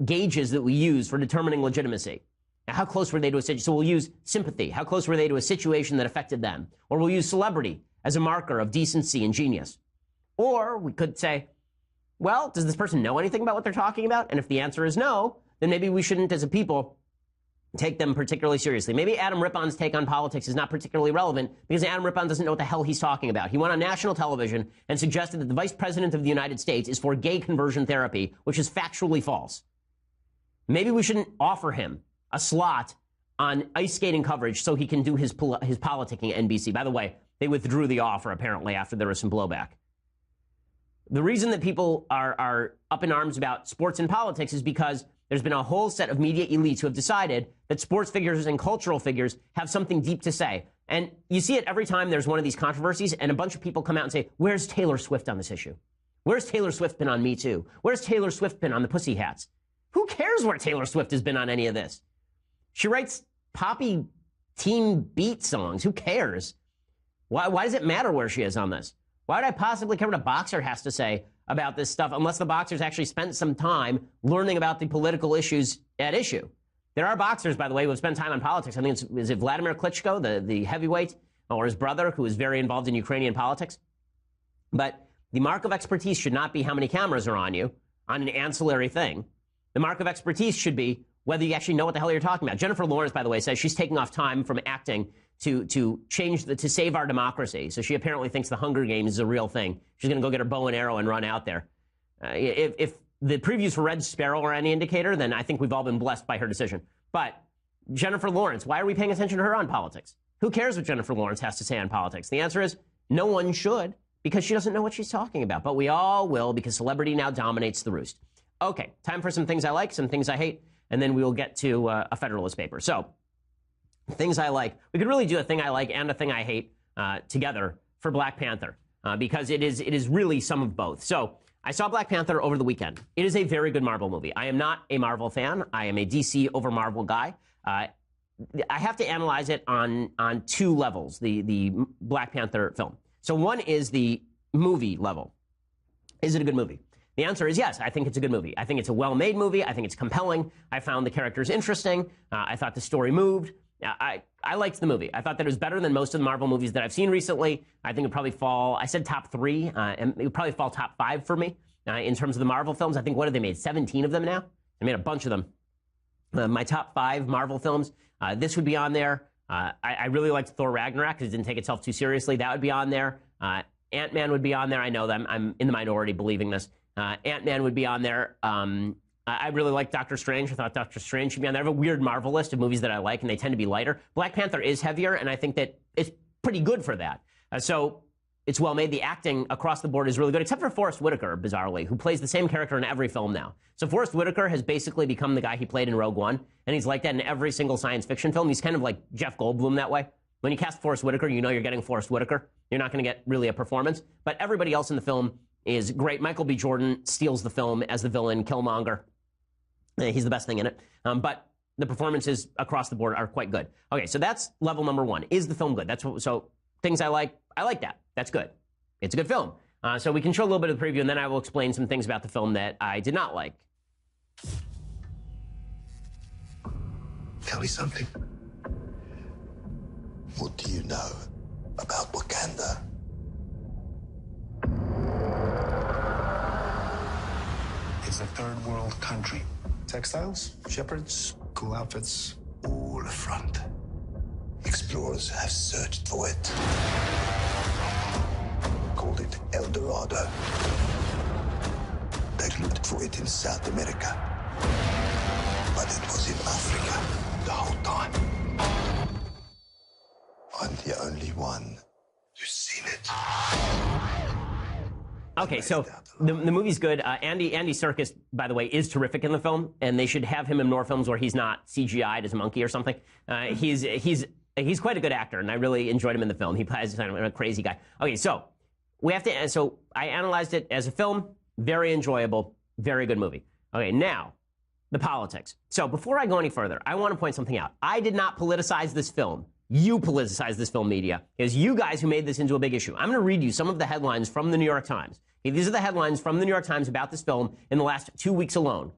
gauges that we use for determining legitimacy. Now, how close were they to a situation? So we'll use sympathy. How close were they to a situation that affected them? Or we'll use celebrity as a marker of decency and genius. Or we could say, well, does this person know anything about what they're talking about? And if the answer is no, then maybe we shouldn't, as a people, take them particularly seriously. Maybe Adam Rippon's take on politics is not particularly relevant because Adam Rippon doesn't know what the hell he's talking about. He went on national television and suggested that the vice president of the United States is for gay conversion therapy, which is factually false. Maybe we shouldn't offer him a slot on ice skating coverage so he can do his politicking at NBC. By the way, they withdrew the offer apparently after there was some blowback. The reason that people are up in arms about sports and politics is because there's been a whole set of media elites who have decided that sports figures and cultural figures have something deep to say. And you see it every time there's one of these controversies and a bunch of people come out and say, where's Taylor Swift on this issue? Where's Taylor Swift been on Me Too? Where's Taylor Swift been on the Pussy Hats? Who cares where Taylor Swift has been on any of this? She writes poppy teen beat songs. Who cares? Why does it matter where she is on this? Why would I possibly care what a boxer has to say about this stuff unless the boxer's actually spent some time learning about the political issues at issue? There are boxers, by the way, who have spent time on politics. I think is it Vladimir Klitschko, the heavyweight, or his brother, who is very involved in Ukrainian politics? But the mark of expertise should not be how many cameras are on you on an ancillary thing. The mark of expertise should be whether you actually know what the hell you're talking about. Jennifer Lawrence, by the way, says she's taking off time from acting to save our democracy. So she apparently thinks the Hunger Games is a real thing. She's going to go get her bow and arrow and run out there. If the previews for Red Sparrow are any indicator, then I think we've all been blessed by her decision. But Jennifer Lawrence, why are we paying attention to her on politics? Who cares what Jennifer Lawrence has to say on politics? The answer is no one should, because she doesn't know what she's talking about. But we all will, because celebrity now dominates the roost. Okay, time for some things I like, some things I hate, and then we will get to a Federalist paper. So, things I like. We could really do a thing I like and a thing I hate together for Black Panther, because it is really some of both. So, I saw Black Panther over the weekend. It is a very good Marvel movie. I am not a Marvel fan. I am a DC over Marvel guy. I have to analyze it on two levels, the Black Panther film. So one is the movie level. Is it a good movie? The answer is yes, I think it's a good movie. I think it's a well-made movie. I think it's compelling. I found the characters interesting. I thought the story moved. I liked the movie. I thought that it was better than most of the Marvel movies that I've seen recently. I think it would probably fall, I said top 3, and it would probably fall top 5 for me in terms of the Marvel films. I think, what have they made, 17 of them now? They made a bunch of them. My top 5 Marvel films, this would be on there. I really liked Thor Ragnarok because it didn't take itself too seriously. That would be on there. Ant-Man would be on there. I know that I'm in the minority believing this. Ant-Man would be on there. I really like Doctor Strange. I thought Doctor Strange should be on there. I have a weird Marvel list of movies that I like, and they tend to be lighter. Black Panther is heavier, and I think that it's pretty good for that. So it's well made. The acting across the board is really good, except for Forrest Whitaker, bizarrely, who plays the same character in every film now. So Forrest Whitaker has basically become the guy he played in Rogue One, and he's like that in every single science fiction film. He's kind of like Jeff Goldblum that way. When you cast Forrest Whitaker, you know you're getting Forrest Whitaker. You're not going to get really a performance. But everybody else in the film is great. Michael B. Jordan steals the film as the villain, Killmonger. He's the best thing in it. But the performances across the board are quite good. Okay, so that's level number 1. Is the film good? So things I like that. That's good. It's a good film. So we can show a little bit of the preview, and then I will explain some things about the film that I did not like. Tell me something. What do you know about Wakanda? It's a third world country. Textiles, shepherds, cool outfits, all front. Explorers have searched for it. Called it El Dorado. They looked for it in South America. But it was in Africa the whole time. I'm the only one who's seen it. Okay, so the movie's good. Andy Serkis, by the way, is terrific in the film, and they should have him in more films where he's not CGI'd as a monkey or something. He's quite a good actor, and I really enjoyed him in the film. He plays kind of a crazy guy. Okay, so So I analyzed it as a film, very enjoyable, very good movie. Okay, now the politics. So before I go any further, I want to point something out. I did not politicize this film. You politicized this film, media. It was you guys who made this into a big issue. I'm going to read you some of the headlines from the New York Times. Okay, these are the headlines from the New York Times about this film in the last 2 weeks alone.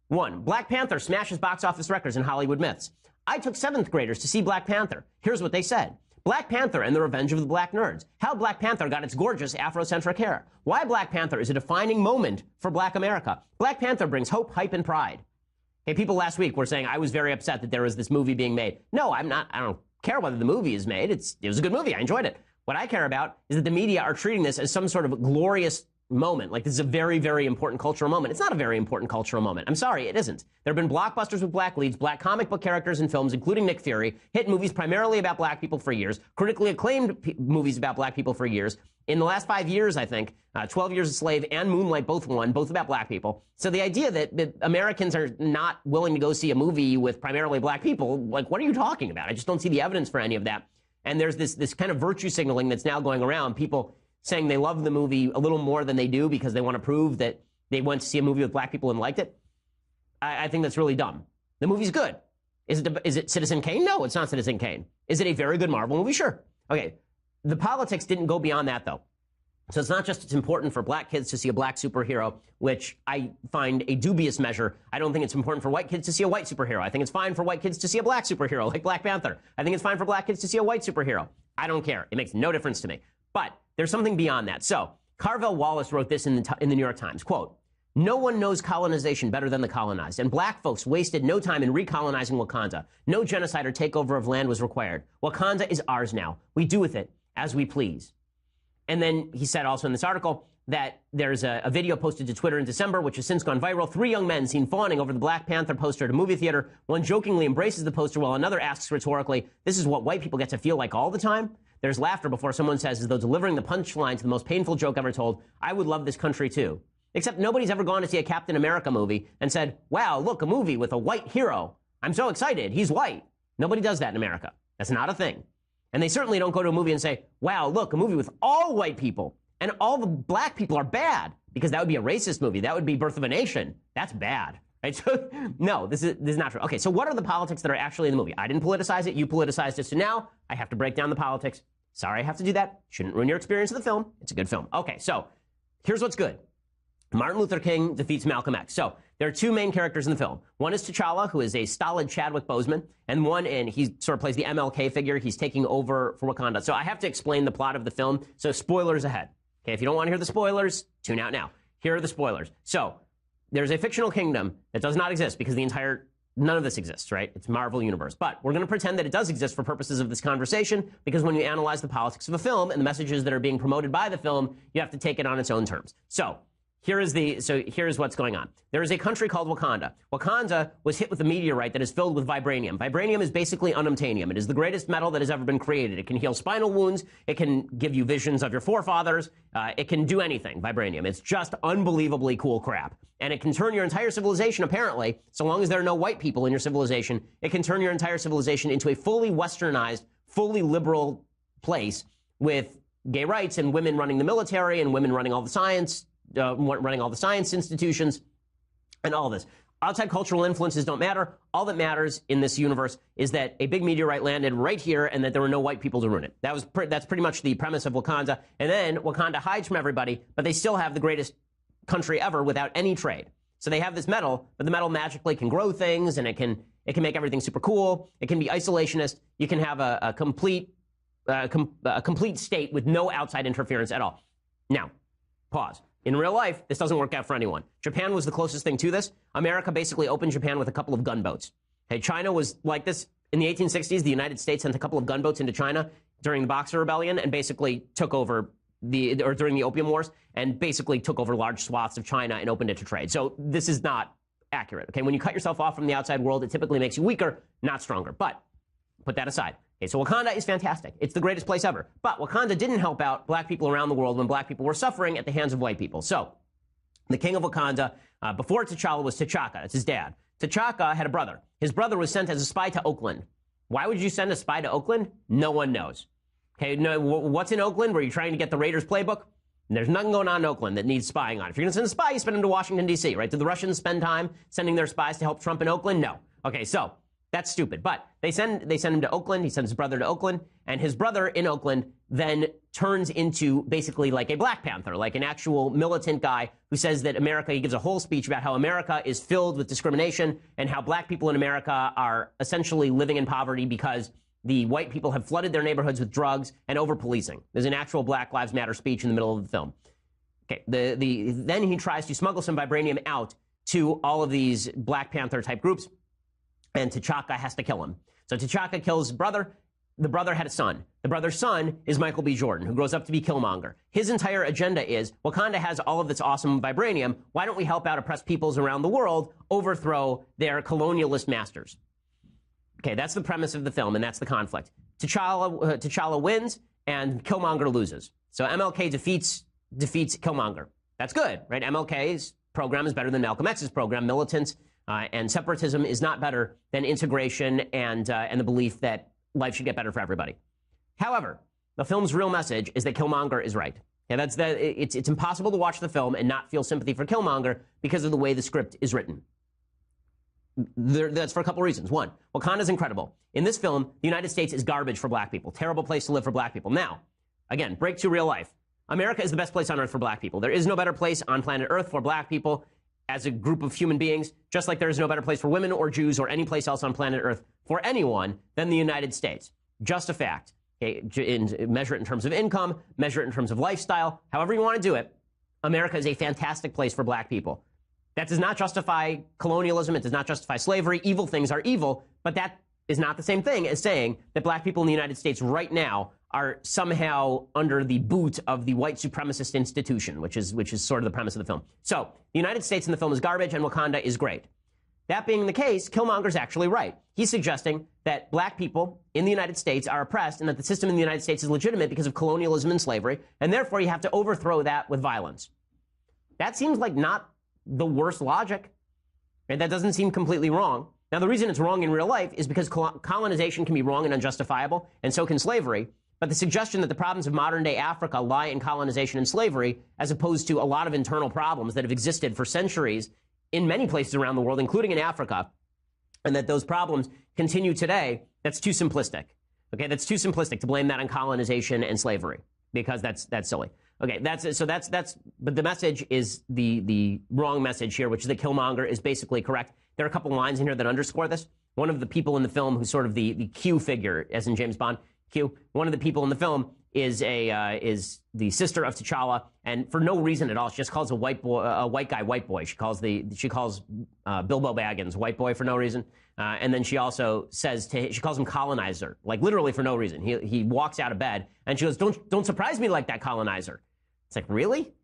1, Black Panther smashes box office records in Hollywood myths. I took 7th graders to see Black Panther. Here's what they said. Black Panther and the Revenge of the Black Nerds. How Black Panther got its gorgeous Afrocentric hair. Why Black Panther is a defining moment for Black America. Black Panther brings hope, hype, and pride. Okay, people last week were saying I was very upset that there was this movie being made. No, I'm not. I don't care whether the movie is made. It was a good movie. I enjoyed it. What I care about is that the media are treating this as some sort of glorious moment. Like this is a very, very important cultural moment. It's not a very important cultural moment. I'm sorry, it isn't. There have been blockbusters with black leads, black comic book characters in films, including Nick Fury, hit movies primarily about black people for years, critically acclaimed movies about black people for years. In the last 5 years, I think, 12 Years a Slave and Moonlight both won, both about black people. So the idea that Americans are not willing to go see a movie with primarily black people, like, what are you talking about? I just don't see the evidence for any of that. And there's this kind of virtue signaling that's now going around, people saying they love the movie a little more than they do because they want to prove that they went to see a movie with black people and liked it. I think that's really dumb. The movie's good. Is it Citizen Kane? No, it's not Citizen Kane. Is it a very good Marvel movie? Sure. Okay. The politics didn't go beyond that, though. So it's not just it's important for black kids to see a black superhero, which I find a dubious measure. I don't think it's important for white kids to see a white superhero. I think it's fine for white kids to see a black superhero, like Black Panther. I think it's fine for black kids to see a white superhero. I don't care. It makes no difference to me. But there's something beyond that. So Carvel Wallace wrote this in the New York Times, quote, "No one knows colonization better than the colonized, and black folks wasted no time in recolonizing Wakanda. No genocide or takeover of land was required. Wakanda is ours now. We do with it as we please." And then he said also in this article that there's a video posted to Twitter in December, which has since gone viral. 3 young men seen fawning over the Black Panther poster at a movie theater. One jokingly embraces the poster while another asks rhetorically, "This is what white people get to feel like all the time?" There's laughter before someone says, as though delivering the punchline to the most painful joke ever told, "I would love this country too." Except nobody's ever gone to see a Captain America movie and said, "Wow, look, a movie with a white hero. I'm so excited. He's white." Nobody does that in America. That's not a thing. And they certainly don't go to a movie and say, "Wow, look, a movie with all white people and all the black people are bad," because that would be a racist movie. That would be Birth of a Nation. That's bad. Right? So, no, this is not true. Okay, so what are the politics that are actually in the movie? I didn't politicize it. You politicized it. So now I have to break down the politics. Sorry I have to do that. Shouldn't ruin your experience of the film. It's a good film. Okay, so here's what's good. Martin Luther King defeats Malcolm X. So there are two main characters in the film. One is T'Challa, who is a stolid Chadwick Boseman, and he sort of plays the MLK figure. He's taking over for Wakanda. So I have to explain the plot of the film. So spoilers ahead. Okay, if you don't want to hear the spoilers, tune out now. Here are the spoilers. So there's a fictional kingdom that does not exist because none of this exists, right? It's Marvel Universe. But we're going to pretend that it does exist for purposes of this conversation, because when you analyze the politics of a film and the messages that are being promoted by the film, you have to take it on its own terms. So here's what's going on. There is a country called Wakanda. Wakanda was hit with a meteorite that is filled with vibranium. Vibranium is basically unobtainium. It is the greatest metal that has ever been created. It can heal spinal wounds. It can give you visions of your forefathers. It can do anything, vibranium. It's just unbelievably cool crap. And it can turn your entire civilization, apparently, so long as there are no white people in your civilization, it can turn your entire civilization into a fully westernized, fully liberal place with gay rights and women running the military and women running all the science, running all the science institutions and all this. Outside cultural influences don't matter. All that matters in this universe is that a big meteorite landed right here and that there were no white people to ruin it. That's pretty much the premise of Wakanda. And then Wakanda hides from everybody, but they still have the greatest country ever without any trade. So they have this metal, but the metal magically can grow things, and it can make everything super cool. It can be isolationist. You can have a complete state with no outside interference at all. Now, pause. In real life, this doesn't work out for anyone. Japan was the closest thing to this. America basically opened Japan with a couple of gunboats. Hey, China was like this. In the 1860s, the United States sent a couple of gunboats into China during the Boxer Rebellion and basically took over during the Opium Wars, and basically took over large swaths of China and opened it to trade. So this is not accurate. Okay, when you cut yourself off from the outside world, it typically makes you weaker, not stronger. But put that aside. Okay, so Wakanda is fantastic. It's the greatest place ever. But Wakanda didn't help out black people around the world when black people were suffering at the hands of white people. So the king of Wakanda, before T'Challa, was T'Chaka. That's his dad. T'Chaka had a brother. His brother was sent as a spy to Oakland. Why would you send a spy to Oakland? No one knows. Okay, no, what's in Oakland? Were you trying to get the Raiders playbook? There's nothing going on in Oakland that needs spying on. If you're going to send a spy, you send him to Washington, D.C., right? Did the Russians spend time sending their spies to help Trump in Oakland? No. Okay, so that's stupid. But they send him to Oakland. He sends his brother to Oakland. And his brother in Oakland then turns into basically like a Black Panther, like an actual militant guy who says that America, he gives a whole speech about how America is filled with discrimination and how black people in America are essentially living in poverty because the white people have flooded their neighborhoods with drugs and over-policing. There's an actual Black Lives Matter speech in the middle of the film. Okay, then he tries to smuggle some vibranium out to all of these Black Panther-type groups, and T'Chaka has to kill him. So T'Chaka kills his brother. The brother had a son. The brother's son is Michael B. Jordan, who grows up to be Killmonger. His entire agenda is, Wakanda has all of this awesome vibranium. Why don't we help out oppressed peoples around the world overthrow their colonialist masters? Okay, that's the premise of the film, and that's the conflict. T'Challa wins, and Killmonger loses. So MLK defeats Killmonger. That's good, right? MLK's program is better than Malcolm X's program. Militants and separatism is not better than integration and the belief that life should get better for everybody. However, the film's real message is that Killmonger is right. Yeah, it's impossible to watch the film and not feel sympathy for Killmonger because of the way the script is written. That's for a couple of reasons. One, Wakanda's incredible. In this film, the United States is garbage for black people. Terrible place to live for black people. Now, again, break to real life. America is the best place on earth for black people. There is no better place on planet Earth for black people as a group of human beings, just like there is no better place for women or Jews or any place else on planet Earth for anyone than the United States. Just a fact. Okay, measure it in terms of income, measure it in terms of lifestyle, however you want to do it. America is a fantastic place for black people. That does not justify colonialism. It does not justify slavery. Evil things are evil, but that is not the same thing as saying that black people in the United States right now are somehow under the boot of the white supremacist institution, which is sort of the premise of the film. So the United States in the film is garbage and Wakanda is great. That being the case, Killmonger's actually right. He's suggesting that black people in the United States are oppressed and that the system in the United States is legitimate because of colonialism and slavery, and therefore you have to overthrow that with violence. That seems like not the worst logic. And that doesn't seem completely wrong. Now, the reason it's wrong in real life is because colonization can be wrong and unjustifiable, and so can slavery. But the suggestion that the problems of modern-day Africa lie in colonization and slavery, as opposed to a lot of internal problems that have existed for centuries in many places around the world, including in Africa, and that those problems continue today, that's too simplistic. Okay, that's too simplistic to blame that on colonization and slavery, because that's silly. Okay, but the message is the wrong message here, which is that Killmonger is basically correct. There are a couple lines in here that underscore this. One of the people in the film who's sort of the Q figure, as in James Bond, Q, one of the people in the film is the sister of T'Challa, and for no reason at all, she just calls a white guy white boy. She calls Bilbo Baggins white boy for no reason, and then she also she calls him colonizer, like literally for no reason. He walks out of bed and she goes, "Don't surprise me like that, colonizer." It's like, really?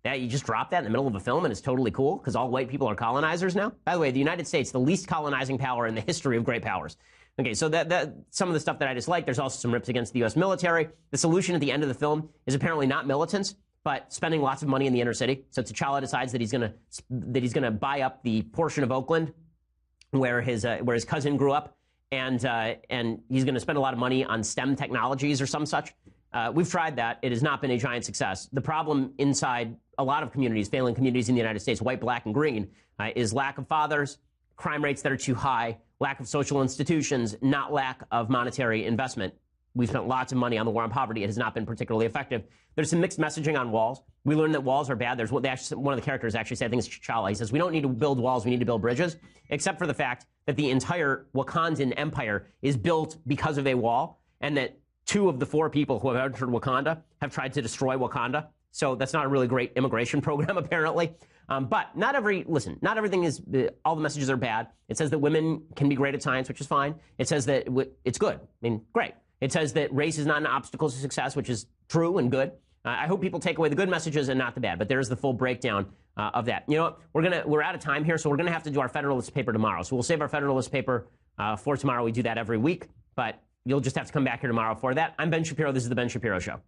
Yeah, you just drop that in the middle of a film and it's totally cool because all white people are colonizers now? By the way, the United States, the least colonizing power in the history of great powers. Okay, so that some of the stuff that I dislike, there's also some rips against the U.S. military. The solution at the end of the film is apparently not militants, but spending lots of money in the inner city. So T'Challa decides that he's gonna buy up the portion of Oakland where his cousin grew up, and he's gonna spend a lot of money on STEM technologies or some such. We've tried that. It has not been a giant success. The problem inside a lot of communities, failing communities in the United States, white, black, and green, is lack of fathers, crime rates that are too high, lack of social institutions, not lack of monetary investment. We've spent lots of money on the war on poverty. It has not been particularly effective. There's some mixed messaging on walls. We learned that walls are bad. One of the characters actually said, I think it's T'Challa. He says, we don't need to build walls. We need to build bridges, except for the fact that the entire Wakandan empire is built because of a wall, and that 2 of the 4 people who have entered Wakanda have tried to destroy Wakanda. So that's not a really great immigration program, apparently. But not everything is, all the messages are bad. It says that women can be great at science, which is fine. It says that it's good. I mean, great. It says that race is not an obstacle to success, which is true and good. I hope people take away the good messages and not the bad, but there's the full breakdown of that. You know what? We're out of time here, so we're going to have to do our Federalist paper tomorrow. So we'll save our Federalist paper for tomorrow. We do that every week, but you'll just have to come back here tomorrow for that. I'm Ben Shapiro. This is The Ben Shapiro Show.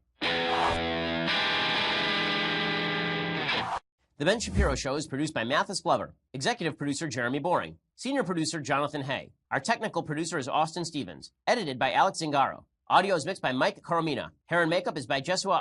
The Ben Shapiro Show is produced by Mathis Glover, executive producer Jeremy Boring, senior producer Jonathan Hay. Our technical producer is Austin Stevens, edited by Alex Zingaro. Audio is mixed by Mike Coromina. Hair and makeup is by Jesua